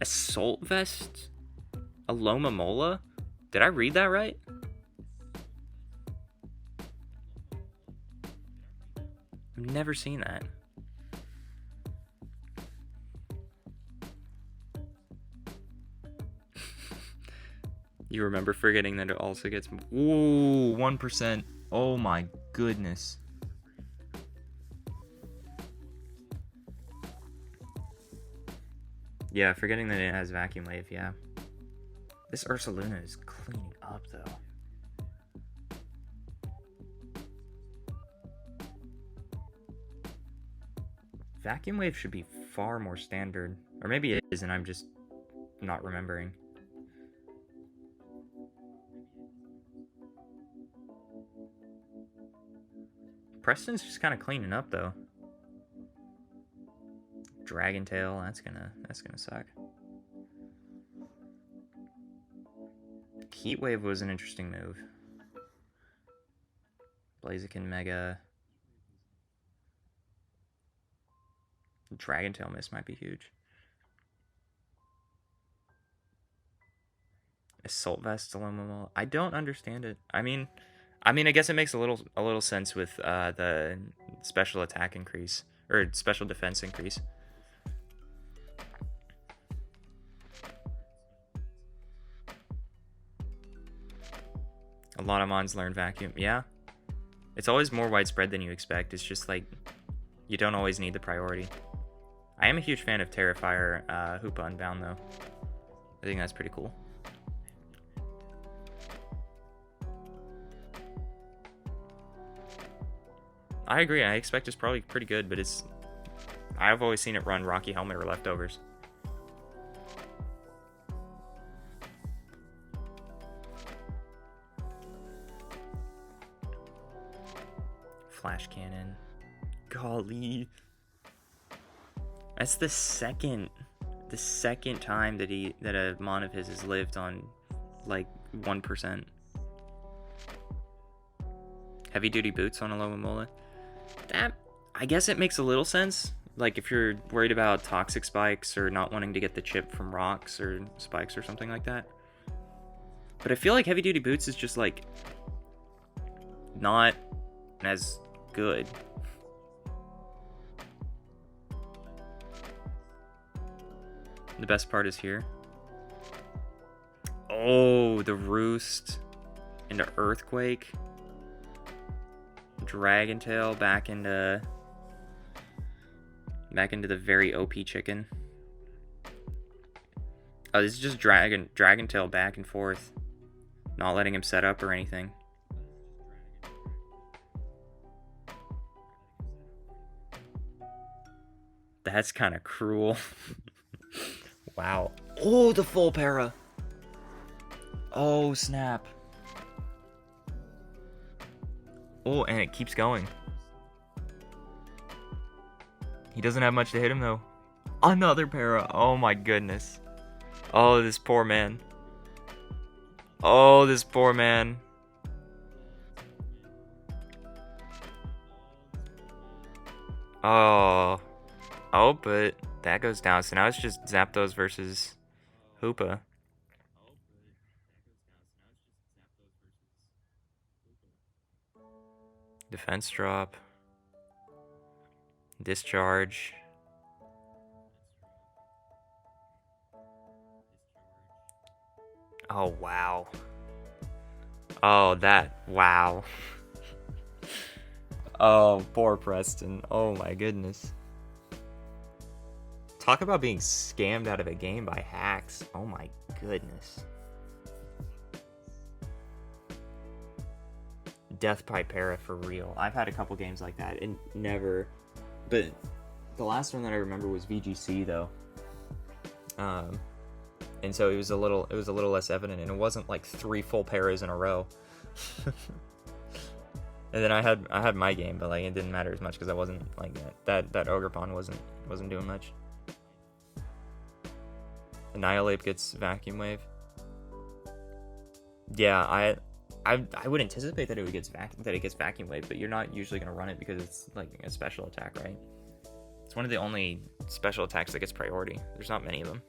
Assault Vest? Alomomola? Did I read that right? I've never seen that. You remember forgetting that it also gets... Ooh, 1%. Oh my goodness. Yeah, forgetting that it has Vacuum Wave, yeah. This Ursaluna is cleaning up, though. Vacuum Wave should be far more standard. Or maybe it is, and I'm just not remembering. Preston's just kind of cleaning up, though. Dragon Tail, that's gonna suck. Heat Wave was an interesting move. Blaziken Mega. Dragon Tail miss might be huge. Assault Vest Alomomola. I don't understand it. I mean, I guess it makes a little sense with the special attack increase or special defense increase. A lot of mons learn Vacuum. Yeah, it's always more widespread than you expect. It's just like you don't always need the priority. I am a huge fan of Terrifier Hoopa Unbound though. I think that's pretty cool. I agree. I expect it's probably pretty good, but I've always seen it run Rocky Helmet or Leftovers. Flash Cannon. Golly. That's the second time that a mon of his has lived on like 1%. Heavy duty boots on Alomomola. That, I guess it makes a little sense. Like if you're worried about toxic spikes or not wanting to get the chip from rocks or spikes or something like that. But I feel like heavy duty boots is just like not as good. The best part is here. Oh, the Roost into Earthquake. Dragon Tail back into the very OP chicken. Oh, this is just Dragon Tail back and forth. Not letting him set up or anything. That's kind of cruel. Wow. Oh, the full para. Oh, snap. Oh, and it keeps going. He doesn't have much to hit him, though. Another para. Oh, my goodness. Oh, this poor man. Oh, this poor man. Oh. Oh, but that goes down. So now it's just Zapdos versus Hoopa. Defense drop. Discharge. Oh, wow. Oh, wow. Oh, poor Preston. Oh my goodness. Talk about being scammed out of a game by hacks. Oh my goodness. Death by para for real. I've had a couple games like that and never, but the last one that I remember was VGC though. And so it was a little less evident, and it wasn't like 3 full paras in a row. And then I had my game, but like it didn't matter as much because I wasn't like that Ogerpon wasn't doing much. Annihilate gets Vacuum Wave. Yeah, I would anticipate that it gets Vacuum Wave, but you're not usually gonna run it because it's like a special attack, right? It's one of the only special attacks that gets priority. There's not many of them.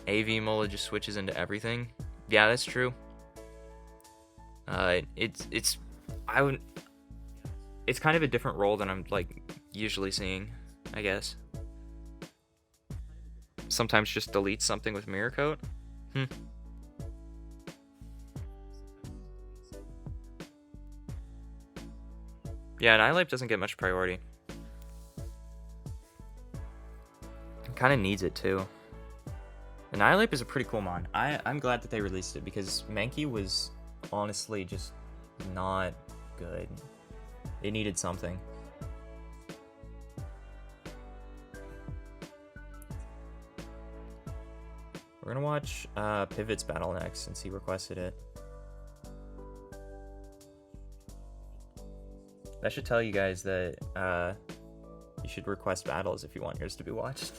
AV Mola just switches into everything. Yeah, that's true. It's kind of a different role than I'm like usually seeing, I guess. Sometimes just delete something with Mirror Coat. Yeah, Annihilate doesn't get much priority. Kind of needs it too. Annihilate is a pretty cool mon. I'm glad that they released it because Mankey was honestly just not good. It needed something. We're gonna watch Pivot's battle next since he requested it. That should tell you guys that you should request battles if you want yours to be watched.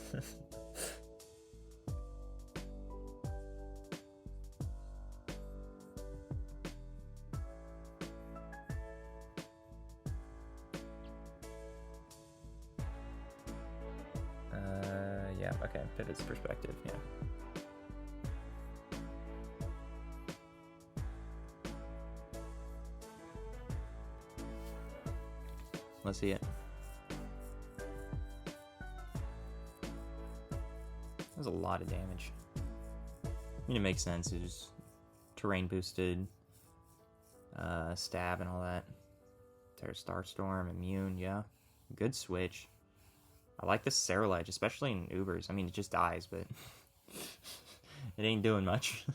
Yeah, okay, Pivot's perspective, yeah. Let's see it. That was a lot of damage. I mean, it makes sense. It was terrain boosted, stab and all that. Terra Starstorm, immune, yeah. Good switch. I like this Cerulite, especially in Ubers. I mean, it just dies, but it ain't doing much.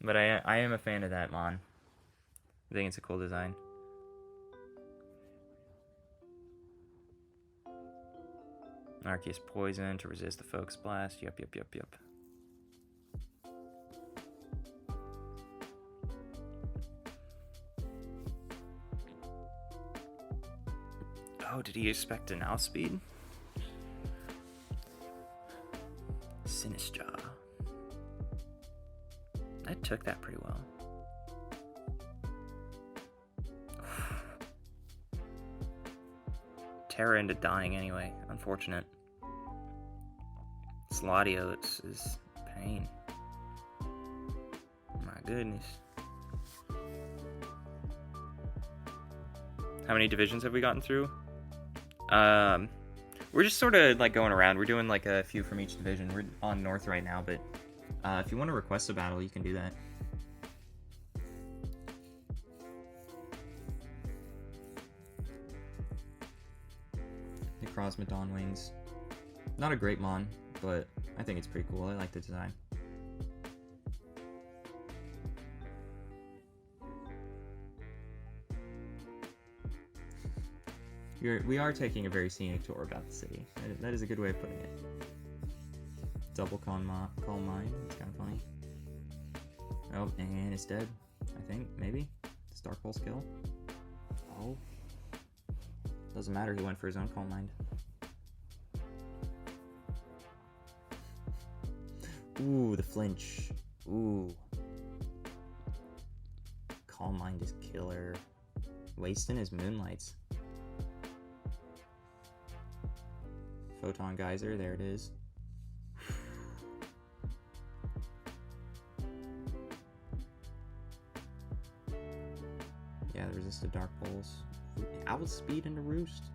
But I am a fan of that mon. I think it's a cool design. Arceus Poison to resist the Focus Blast. Yep. Oh, did he expect an outspeed? Sinistcha. I took that pretty well. Terra into dying anyway. Unfortunate. Sladios is pain. My goodness. How many divisions have we gotten through? We're just sort of like going around. We're doing like a few from each division. We're on North right now, but if you want to request a battle, you can do that. Necrozma Dawn Wings. Not a great mon, but I think it's pretty cool. I like the design. We are taking a very scenic tour about the city. That is a good way of putting it. Double Calm Mind. It's kind of funny. Oh, and it's dead. I think, maybe. It's Dark Pulse kill. Oh. Doesn't matter, he went for his own Calm Mind. Ooh, the flinch. Ooh. Calm Mind is killer. Wasting his Moonlights. Photon Geyser, there it is. Yeah, the resisted Dark Pulse. Owl Speed into Roost.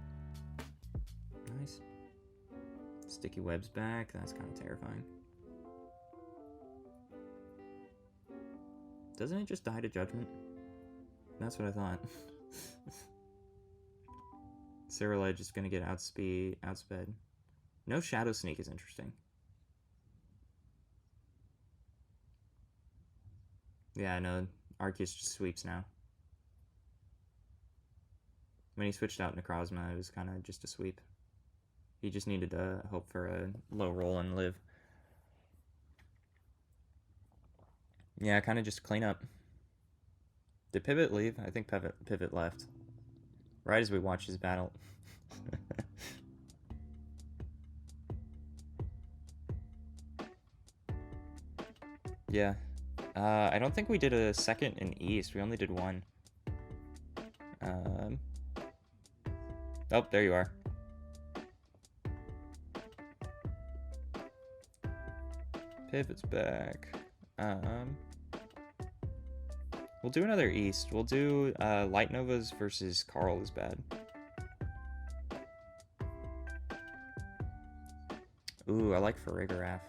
Nice. Sticky Web's back, that's kind of terrifying. Doesn't it just die to Judgment? That's what I thought. Cerulege is gonna get outsped. No Shadow Sneak is interesting. Yeah, no, Arceus just sweeps now. When he switched out Necrozma, it was kind of just a sweep. He just needed to hope for a low roll and live. Yeah, kind of just clean up. Did Pivot leave? I think Pivot left. Right as we watched his battle. Yeah. I don't think we did a second in East. We only did one. Oh, there you are. Pivot's back. We'll do another East. We'll do Light Novas versus Carl is bad. Ooh, I like Farigiraf.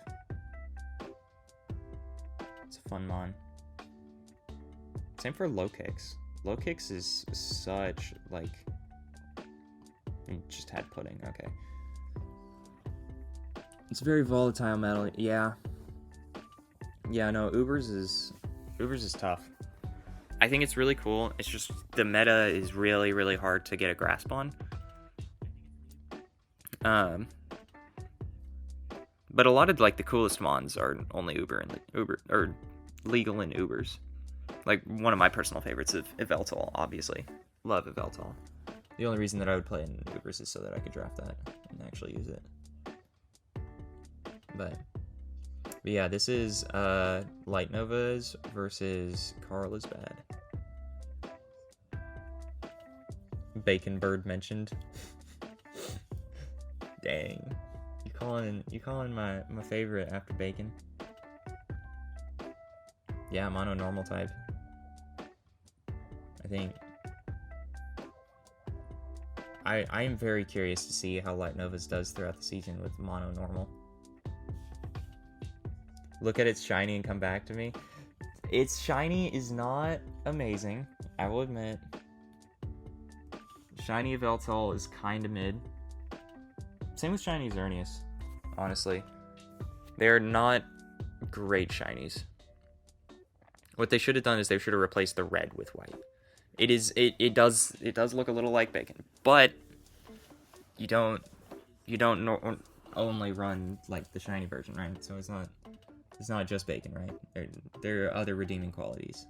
It's a fun mon. Same for Low Kicks. Low Kicks is such, like... You just had Pudding, okay. It's very volatile metal, yeah. Yeah, no, Ubers is tough. I think it's really cool. It's just the meta is really, really hard to get a grasp on. But a lot of like the coolest mons are only Uber or legal in Ubers. Like one of my personal favorites of Yveltal, obviously. Love Yveltal. The only reason that I would play in Ubers is so that I could draft that and actually use it. But yeah, this is Light Novas versus Carl is bad. Bacon Bird mentioned. Dang. You calling my favorite after Bacon? Yeah, mono normal type. I think I am very curious to see how Light Novas does throughout the season with mono normal. Look at its shiny and come back to me. Its shiny is not amazing, I will admit. Shiny Yveltal is kind of mid. Same with shiny Xerneas, honestly. They're not great shinies. What they should have done is they should have replaced the red with white. It does look a little like Bacon, but you don't only run like the shiny version, right? So it's not just Bacon, right? There are other redeeming qualities.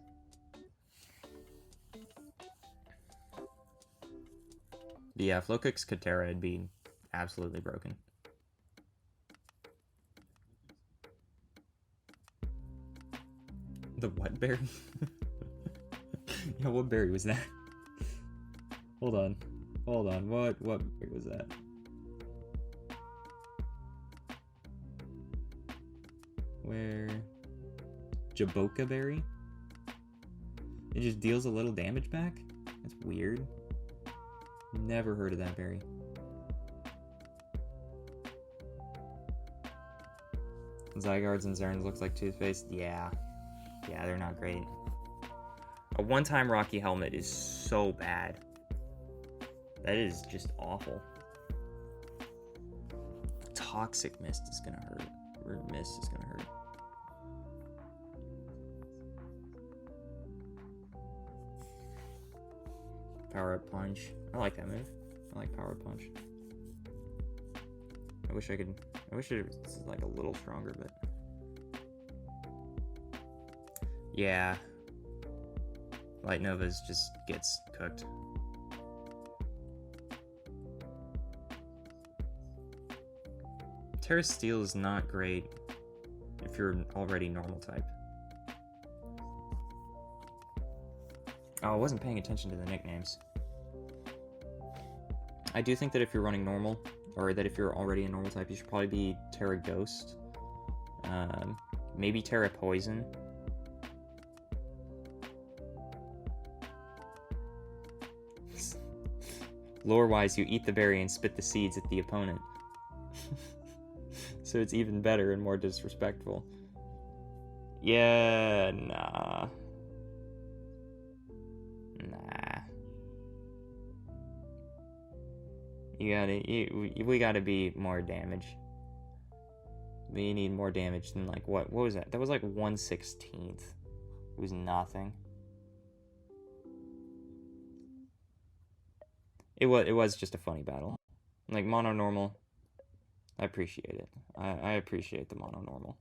But yeah, if Lokix Katera, it'd be absolutely broken. The what berry? Yeah, what berry was that? Hold on. What berry was that? Where? Jaboka berry? It just deals a little damage back? That's weird. Never heard of that berry. Zygardes and Zerns looks like toothpaste. Yeah. Yeah, they're not great. A one-time Rocky Helmet is so bad. That is just awful. Toxic Mist is gonna hurt. Or Mist is gonna hurt. Power Up Punch. I like that move. I like Power Up Punch. I wish it was like a little stronger, but yeah. Light Nova's just gets cooked. Terra Steel is not great if you're already normal type. Oh, I wasn't paying attention to the nicknames. I do think that if you're running normal, or that if you're already a normal type, you should probably be Terra Ghost. Maybe Terra Poison. Lore-wise, you eat the berry and spit the seeds at the opponent. So it's even better and more disrespectful. Yeah, nah. Nah. We gotta be more damage. We need more damage than like, what was that? That was like 1/16. It was nothing. It was just a funny battle. Like, mono normal. I appreciate it. I appreciate the mono normal.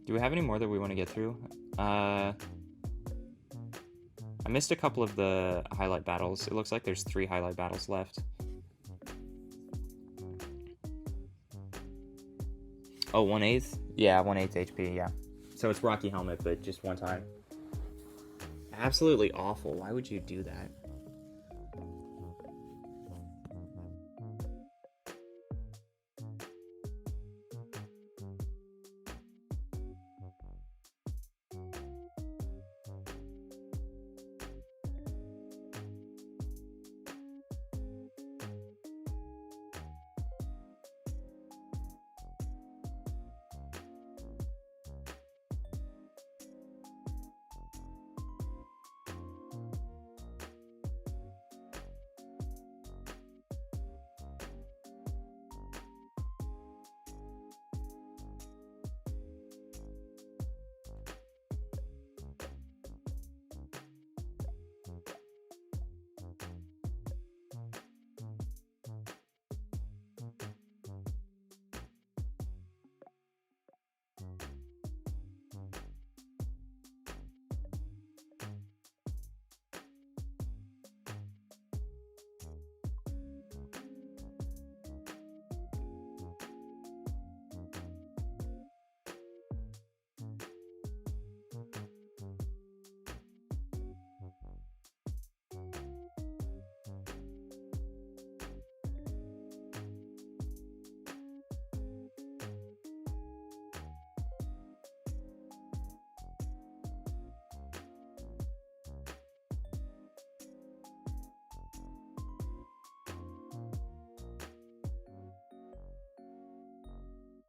Do we have any more that we want to get through? I missed a couple of the highlight battles. It looks like there's 3 highlight battles left. Oh, 1/8? Yeah, 1/8 HP, yeah. So it's Rocky Helmet, but just one time. Absolutely awful. Why would you do that?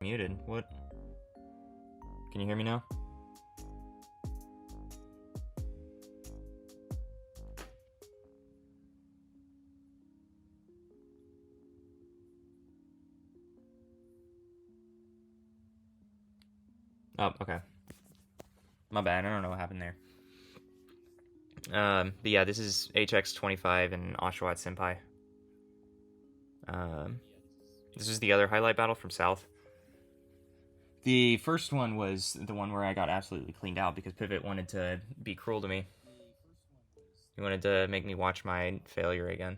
Muted. What? Can you hear me now? Oh, okay. My bad. I don't know what happened there. But yeah, this is HX25 and Oshawott Senpai. This is the other highlight battle from South. The first one was the one where I got absolutely cleaned out because Pivot wanted to be cruel to me. He wanted to make me watch my failure again.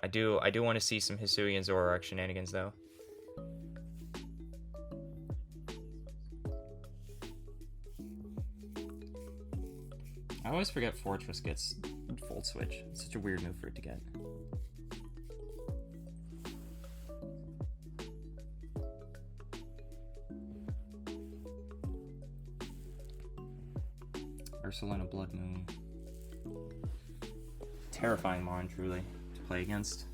I do want to see some Hisui and Zoroark shenanigans though. I always forget Fortress gets Volt Switch. It's such a weird move for it to get. Ursulina Blood Moon. terrifying mon, truly, to play against.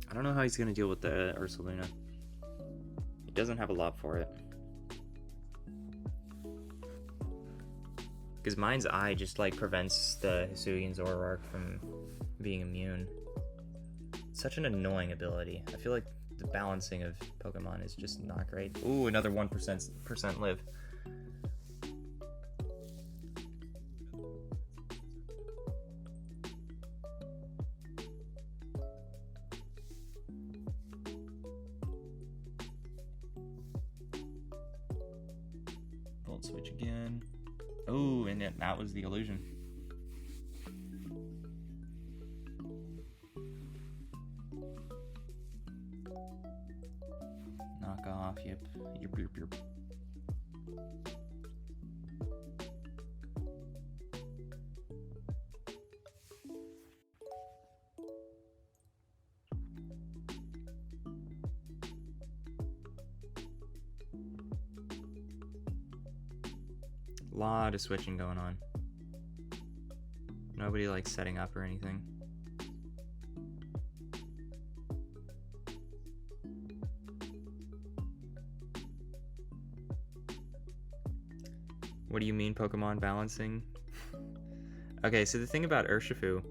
I don't know how he's going to deal with the Ursaluna. He doesn't have a lot for it. Because Mind's Eye just, like, prevents the Hisuian Zoroark from being immune. It's such an annoying ability. I feel like the balancing of Pokemon is just not great. Ooh, another 1% live. Switch again. Oh, and that was the illusion. Knock off, yep. Yep. Lot of switching going on. Nobody likes setting up or anything. What do you mean Pokemon balancing? Okay, so the thing about Urshifu...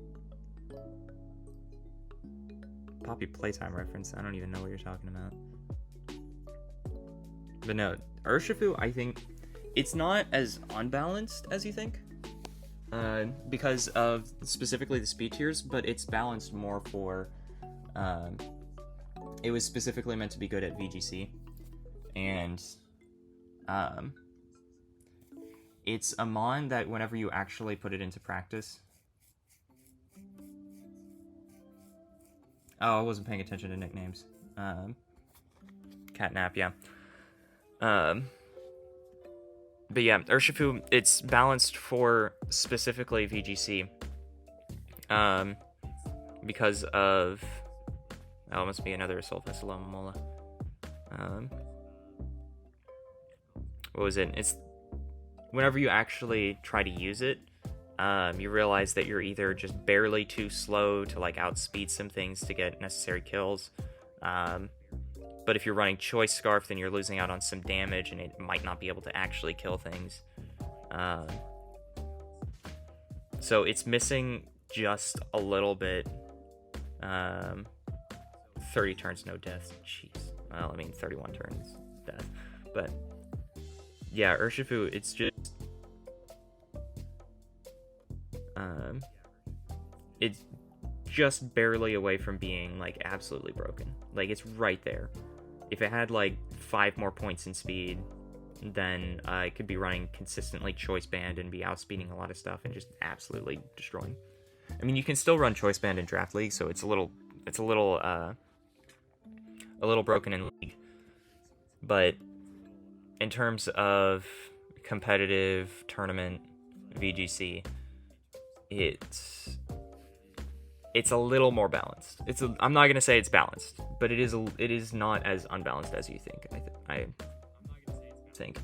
Poppy Playtime reference, I don't even know what you're talking about. But no, Urshifu, I think... It's not as unbalanced as you think, because of specifically the speed tiers, but it's balanced more for, it was specifically meant to be good at VGC, and it's a mon that whenever you actually put it into practice... Oh, I wasn't paying attention to nicknames. Catnap, yeah. But yeah, Urshifu, it's balanced for specifically VGC. Because of... Oh, it must be another Sulfus Alomomola. What was it? It's... Whenever you actually try to use it, you realize that you're either just barely too slow to, like, outspeed some things to get necessary kills. But if you're running Choice Scarf, then you're losing out on some damage, and it might not be able to actually kill things. So it's missing just a little bit. 30 turns, no death. Jeez. Well, I mean, 31 turns, death. But, yeah, Urshifu, it's just... it's just barely away from being, like, absolutely broken. Like, it's right there. If it had, like, 5 more points in speed, then it could be running consistently Choice Band and be outspeeding a lot of stuff and just absolutely destroying. I mean, you can still run Choice Band in Draft League, so it's a little broken in League. But in terms of competitive tournament VGC, it's a little more balanced. I'm not gonna say it's balanced, but it is not as unbalanced as you think. I think.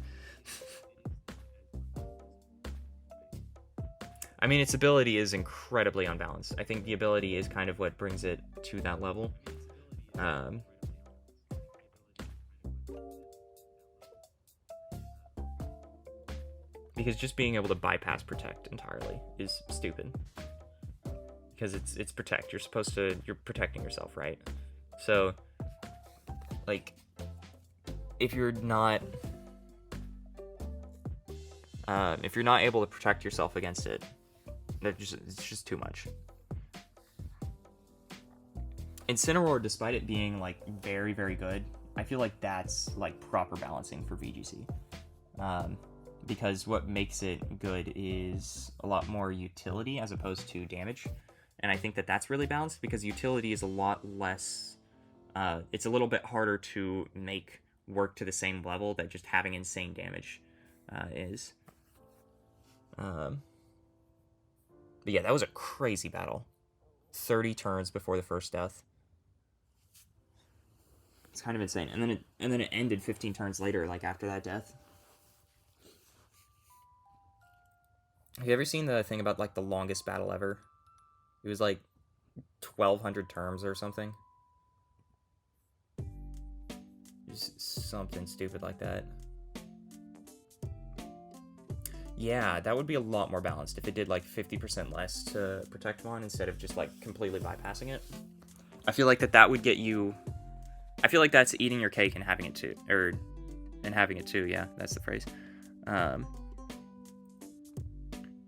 I mean, its ability is incredibly unbalanced. I think the ability is kind of what brings it to that level. Because just being able to bypass Protect entirely is stupid. Because it's Protect. You're protecting yourself, right? So, like, if you're not able to protect yourself against it, it's just too much. Incineroar, despite it being, like, very, very good, I feel like that's, like, proper balancing for VGC. Because what makes it good is a lot more utility as opposed to damage. And I think that that's really balanced because utility is a lot less... it's a little bit harder to make work to the same level that just having insane damage is. But yeah, that was a crazy battle. 30 turns before the first death. It's kind of insane. And then it ended 15 turns later, like after that death. Have you ever seen the thing about like the longest battle ever? It was like 1,200 turns or something. Just something stupid like that. Yeah, that would be a lot more balanced if it did like 50% less to protect one instead of just like completely bypassing it. I feel like that would get you... I feel like that's eating your cake and having it too. And having it too, yeah, that's the phrase.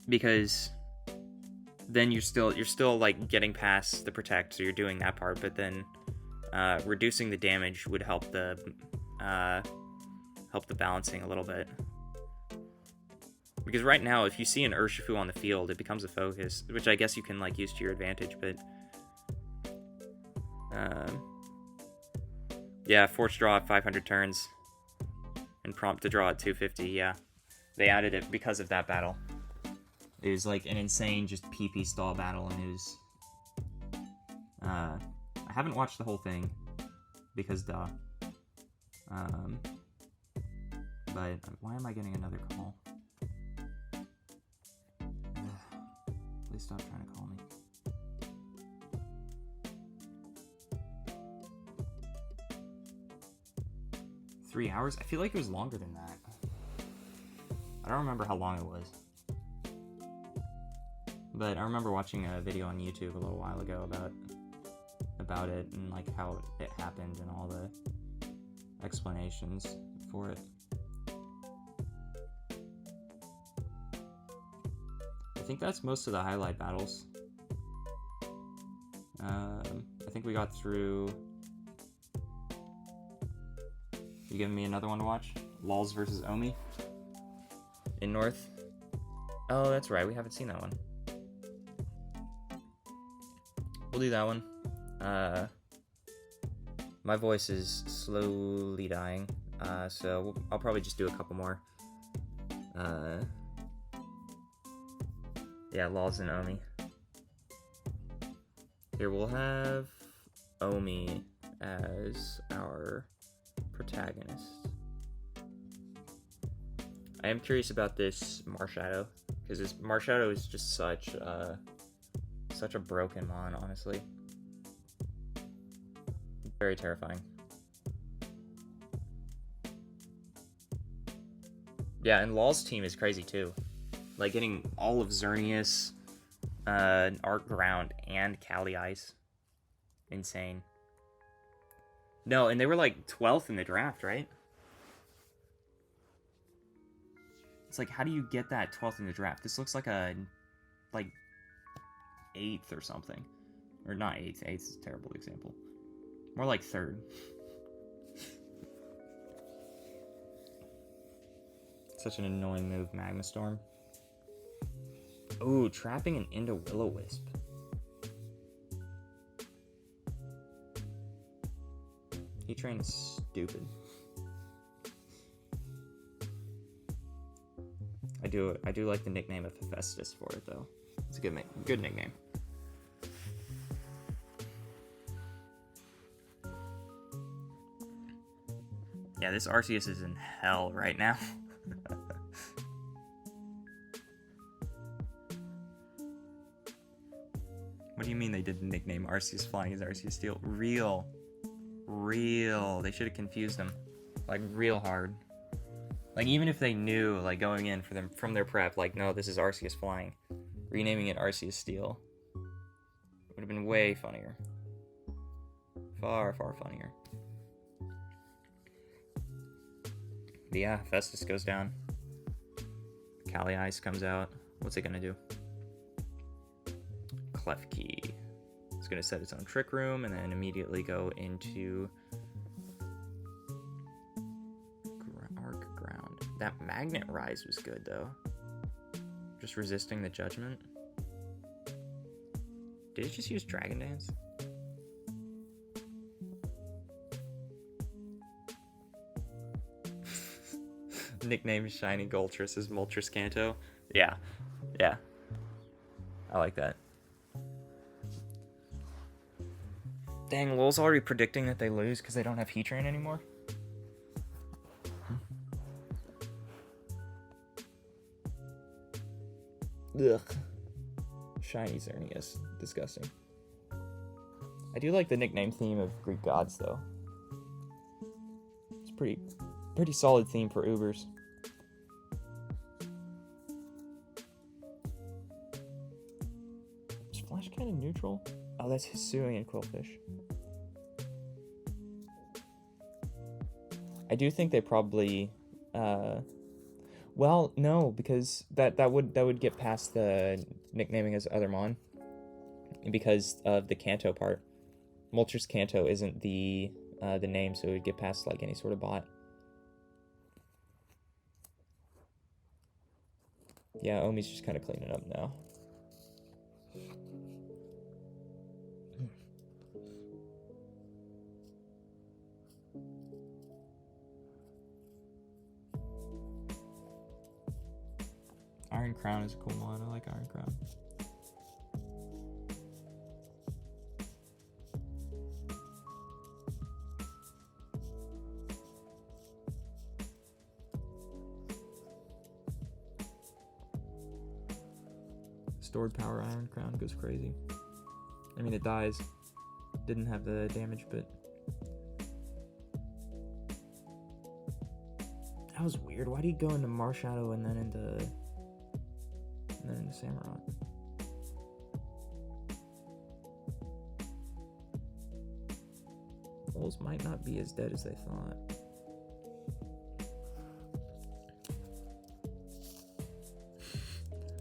Because then you're still like getting past the protect, so you're doing that part, but then reducing the damage would help the balancing a little bit. Because right now, if you see an Urshifu on the field, it becomes a focus, which I guess you can like use to your advantage, but yeah, force draw at 500 turns and prompt to draw at 250. Yeah, they added it because of that battle. It was like an insane just PP stall battle, and it was I haven't watched the whole thing because duh. But why am I getting another call? Please stop trying to call me. Three hours? I feel like it was longer than that. I don't remember how long it was. But I remember watching a video on YouTube a little while ago about it and like how it happened and all the explanations for it. I think that's most of the highlight battles. I think we got through... You giving me another one to watch? Lols versus Omi in North. Oh, that's right. We haven't seen that one. We'll do that one. My voice is slowly dying, so I'll probably just do a couple more. Yeah, Lols and Omi. Here we'll have Omi as our protagonist. I am curious about this Marshadow, because this Marshadow is just such a broken mon, honestly. Very terrifying. Yeah, and Law's team is crazy too. Like getting all of Xerneas, Art Ground, and Cali Ice. Insane. No, and they were like 12th in the draft, right? It's like, how do you get that 12th in the draft? This looks like a, like, 8th or something. Or not 8th. 8th is a terrible example. More like 3rd. Such an annoying move, Magma Storm. Ooh, trapping an into Will-O-Wisp. Heatran is stupid. I do like the nickname of Hephaestus for it though. It's a good nickname. Yeah, this Arceus is in hell right now. What do you mean they didn't nickname Arceus Flying as Arceus Steel? Real. They should have confused them. Like, real hard. Like, even if they knew, like, going in for them from their prep, like, no, this is Arceus Flying. Renaming it Arceus Steel would have been way funnier. Far, far funnier. But yeah, Festus goes down. Cali Ice comes out. What's it gonna do? Klefki. It's gonna set its own Trick Room and then immediately go into Arc Ground. That Magnet Rise was good though. Just resisting the Judgment. Did it just use Dragon Dance? Nickname Shiny Goltrus is Moltres Kanto. Yeah. Yeah. I like that. Dang, Lol's already predicting that they lose because they don't have Heatran anymore. Ugh. Shiny Xerneas. Disgusting. I do like the nickname theme of Greek gods, though. It's pretty solid theme for Ubers. Is Flash Cannon neutral? Oh, that's Hisuian Quillfish. I do think they probably... well, no, because that would get past the nicknaming as Othermon. Because of the Kanto part. Moltres Kanto isn't the name, so it would get past like any sort of bot. Yeah, Omi's just kind of cleaning up now. Iron Crown is a cool one. I like Iron Crown. Stored power Iron Crown goes crazy. I mean, it dies. Didn't have the damage, but that was weird. Why do you go into Marshadow and then into Samurott? Wolves might not be as dead as they thought.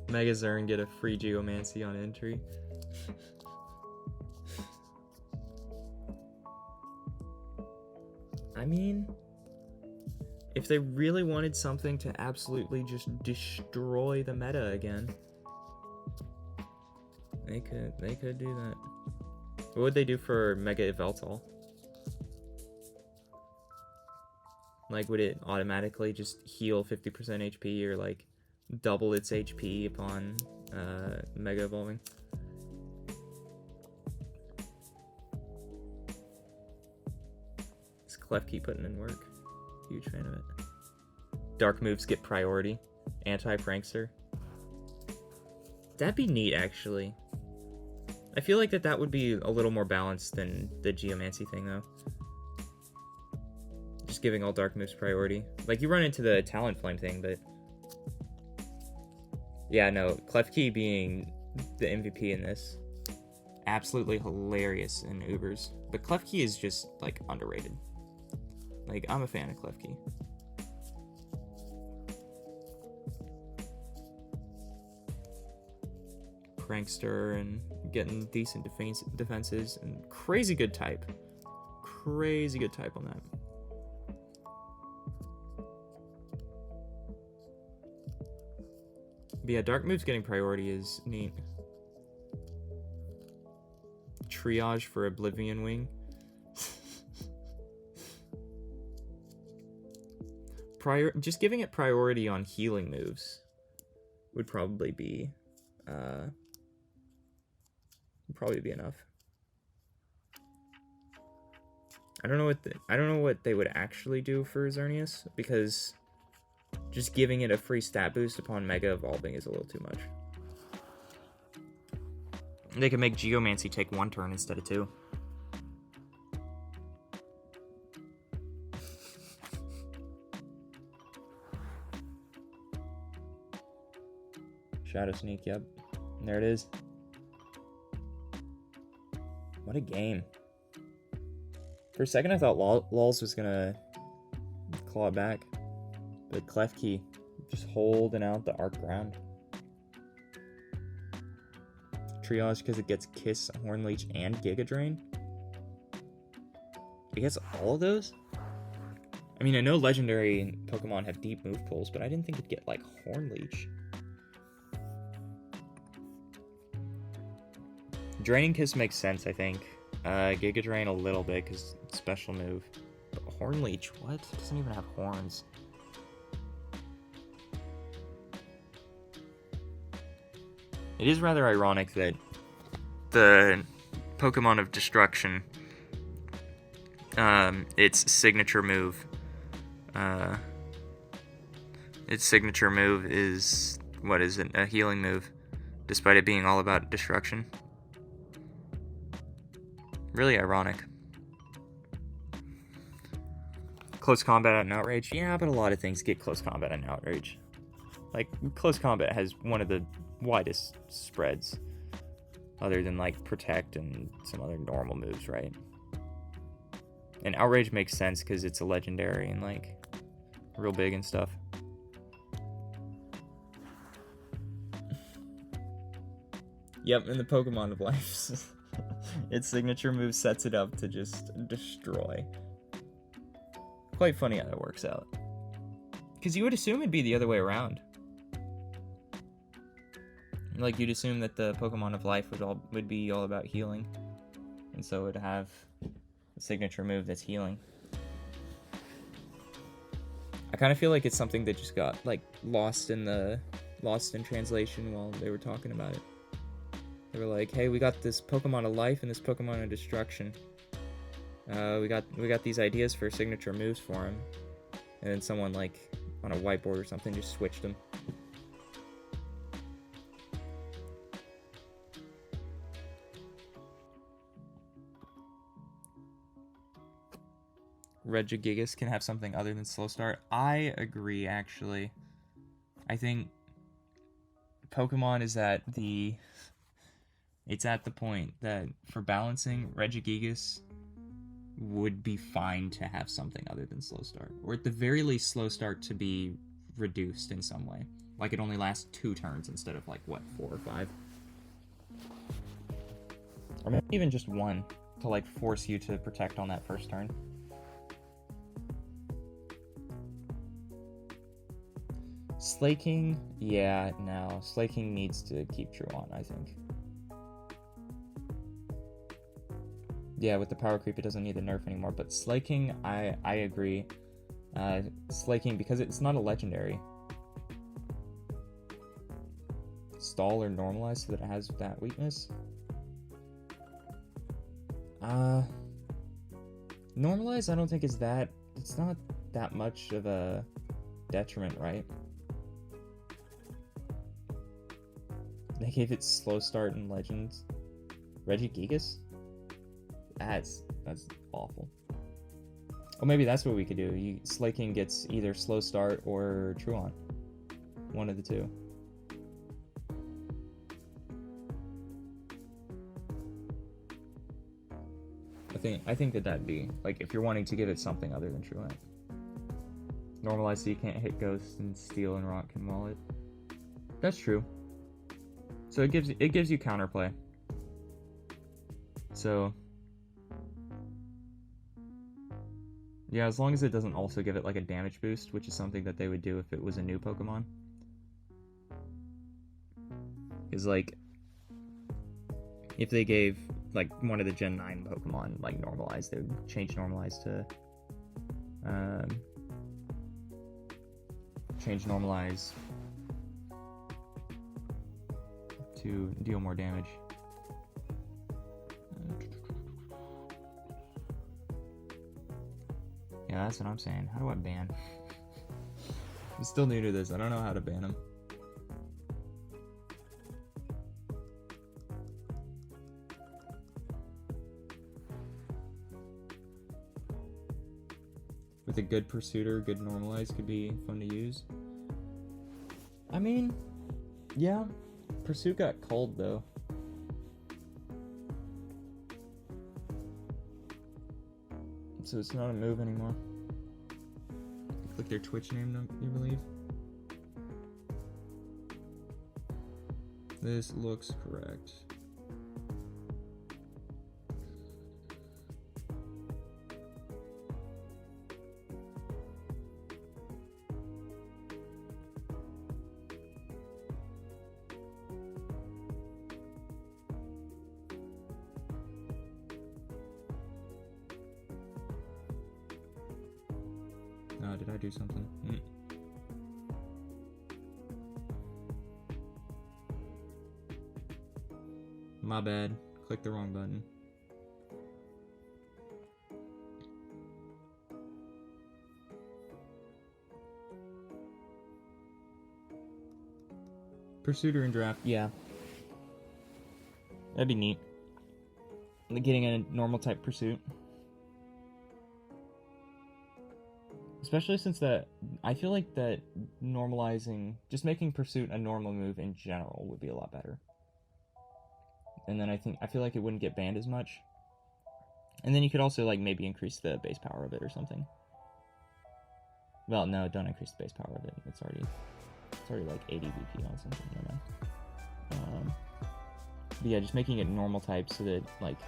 Mega Zern get a free Geomancy on entry. I mean, if they really wanted something to absolutely just destroy the meta again, they could do that. What would they do for Mega Yveltal? Like, would it automatically just heal 50% HP or like double its HP upon Mega Evolving? Is Klefki putting in work? Huge fan of it. Dark moves get priority. Anti-Prankster. That'd be neat, actually. I feel like that would be a little more balanced than the Geomancy thing, though. Just giving all dark moves priority. Like, you run into the Talonflame thing, but... yeah, no, Klefki being the MVP in this. Absolutely hilarious in Ubers. But Klefki is just, like, underrated. Like, I'm a fan of Klefki. Prankster and getting decent defenses and crazy good type. Crazy good type on that. But yeah, dark moves getting priority is neat. Triage for Oblivion Wing. Just giving it priority on healing moves would probably be enough. I don't know what they would actually do for Xerneas, because just giving it a free stat boost upon Mega Evolving is a little too much. They could make Geomancy take 1 turn instead of 2. Shadow Sneak, yep. And there it is. What a game. For a second I thought Lols was gonna claw it back. But Klefki just holding out the Arc Ground. Triage because it gets Kiss, Hornleech, and Giga Drain. It gets all of those? I mean, I know legendary Pokemon have deep move pools, but I didn't think it'd get, like, Hornleech. Draining Kiss makes sense, I think. Giga Drain a little bit, because special move. But Horn Leech, what? It doesn't even have horns. It is rather ironic that the Pokemon of Destruction, its signature move is, what is it, a healing move, despite it being all about destruction. Really ironic. Close combat and outrage, yeah, but a lot of things get close combat and outrage. Like, close combat has one of the widest spreads, other than like protect and some other normal moves, right? And outrage makes sense because it's a legendary and like real big and stuff. Yep, in the Pokemon of Life, its signature move sets it up to just destroy. Quite funny how that works out. Because you would assume it'd be the other way around. Like, you'd assume that the Pokemon of Life would be all about healing. And so it would have a signature move that's healing. I kind of feel like it's something that just got, like, lost in translation while they were talking about it. They were like, hey, we got this Pokemon of Life and this Pokemon of Destruction. We got these ideas for signature moves for him. And then someone, like, on a whiteboard or something just switched them. Regigigas can have something other than slow start. I agree, actually. I think Pokemon is it's at the point that for balancing, Regigigas would be fine to have something other than slow start. Or at the very least, slow start to be reduced in some way. Like it only lasts 2 turns instead of, like, what, 4 or 5? Or maybe even just 1 to, like, force you to protect on that first turn. Slaking, yeah, no. Slaking needs to keep true on, I think. Yeah, with the power creep, it doesn't need the nerf anymore. But Slaking, I agree. Slaking, because it's not a legendary. Stall or normalize so that it has that weakness. Normalize, I don't think it's not that much of a detriment, right? They gave it slow start in Legends. Regigigas? That's awful. Oh, maybe that's what we could do. Slaking gets either slow start or Truant. One of the two. I think that'd be, like, if you're wanting to give it something other than Truant. Normalize so you can't hit Ghost and Steel and Rock can wall it. That's true. So it gives you counterplay. So yeah, as long as it doesn't also give it like a damage boost, which is something that they would do if it was a new Pokemon. Is like if they gave like one of the Gen 9 Pokemon like Normalize, they would change Normalize to to deal more damage. Yeah, that's what I'm saying. How do I ban? I'm still new to this. I don't know how to ban them. With a good Pursuiter, good Normalize could be fun to use. I mean, yeah. Pursuit got culled, though. So it's not a move anymore. Click their Twitch name, you believe? This looks correct. do something. My bad. Clicked the wrong button. Pursuiter and draft, yeah. That'd be neat. Getting a normal type pursuit. Especially since that, I feel like that normalizing, just making pursuit a normal move in general would be a lot better. And then I feel like it wouldn't get banned as much. And then you could also like maybe increase the base power of it or something. Well, no, don't increase the base power of it. It's already like 80 VP on something. Never mind. But yeah, just making it normal type so that like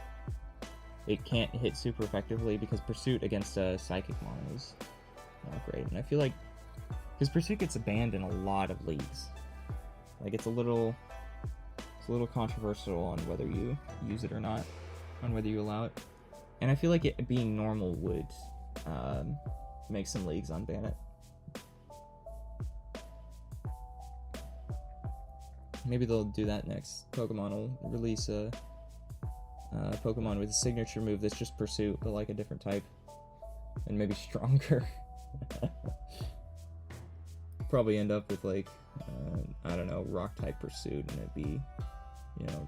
it can't hit super effectively, because pursuit against a psychic mon is not great. And I feel like because pursuit gets banned in a lot of leagues, like it's a little controversial on whether you use it or not, on whether you allow it. And I feel like it being normal would make some leagues unban it. Maybe they'll do that next. Pokemon will release a Pokemon with a signature move that's just pursuit, but like a different type, and maybe stronger. Probably end up with like I don't know, rock type pursuit, and it'd be, you know,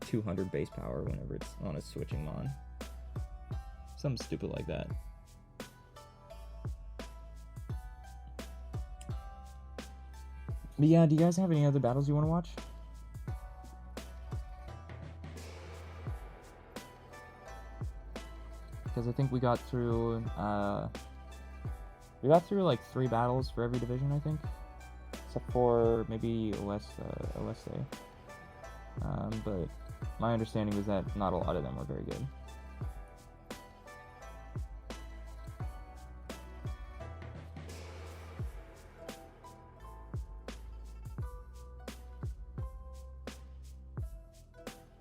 200 base power whenever it's on a switching mon. Something stupid like that. But yeah, do you guys have any other battles you want to watch? Because I think we got through like 3 battles for every division, I think, except for maybe OSA. But my understanding was that not a lot of them were very good.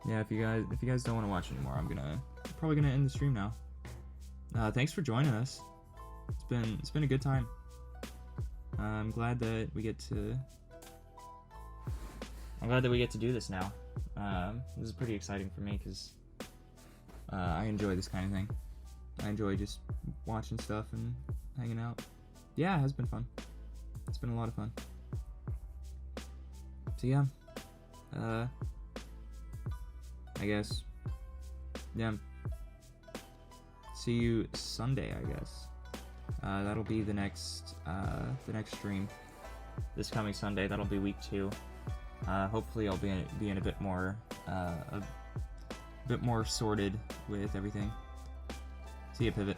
Yeah, if you guys don't want to watch anymore, I'm probably gonna end the stream now. Thanks for joining us. It's been a good time. I'm glad that we get to do this now. This is pretty exciting for me because I enjoy this kind of thing. I enjoy just watching stuff and hanging out. Yeah, it has been fun. It's been a lot of fun. So yeah, I guess, yeah. See you Sunday, I guess. That'll be the next stream. This coming Sunday. That'll be week 2. Hopefully, I'll be in a bit more sorted with everything. See ya, Pivot.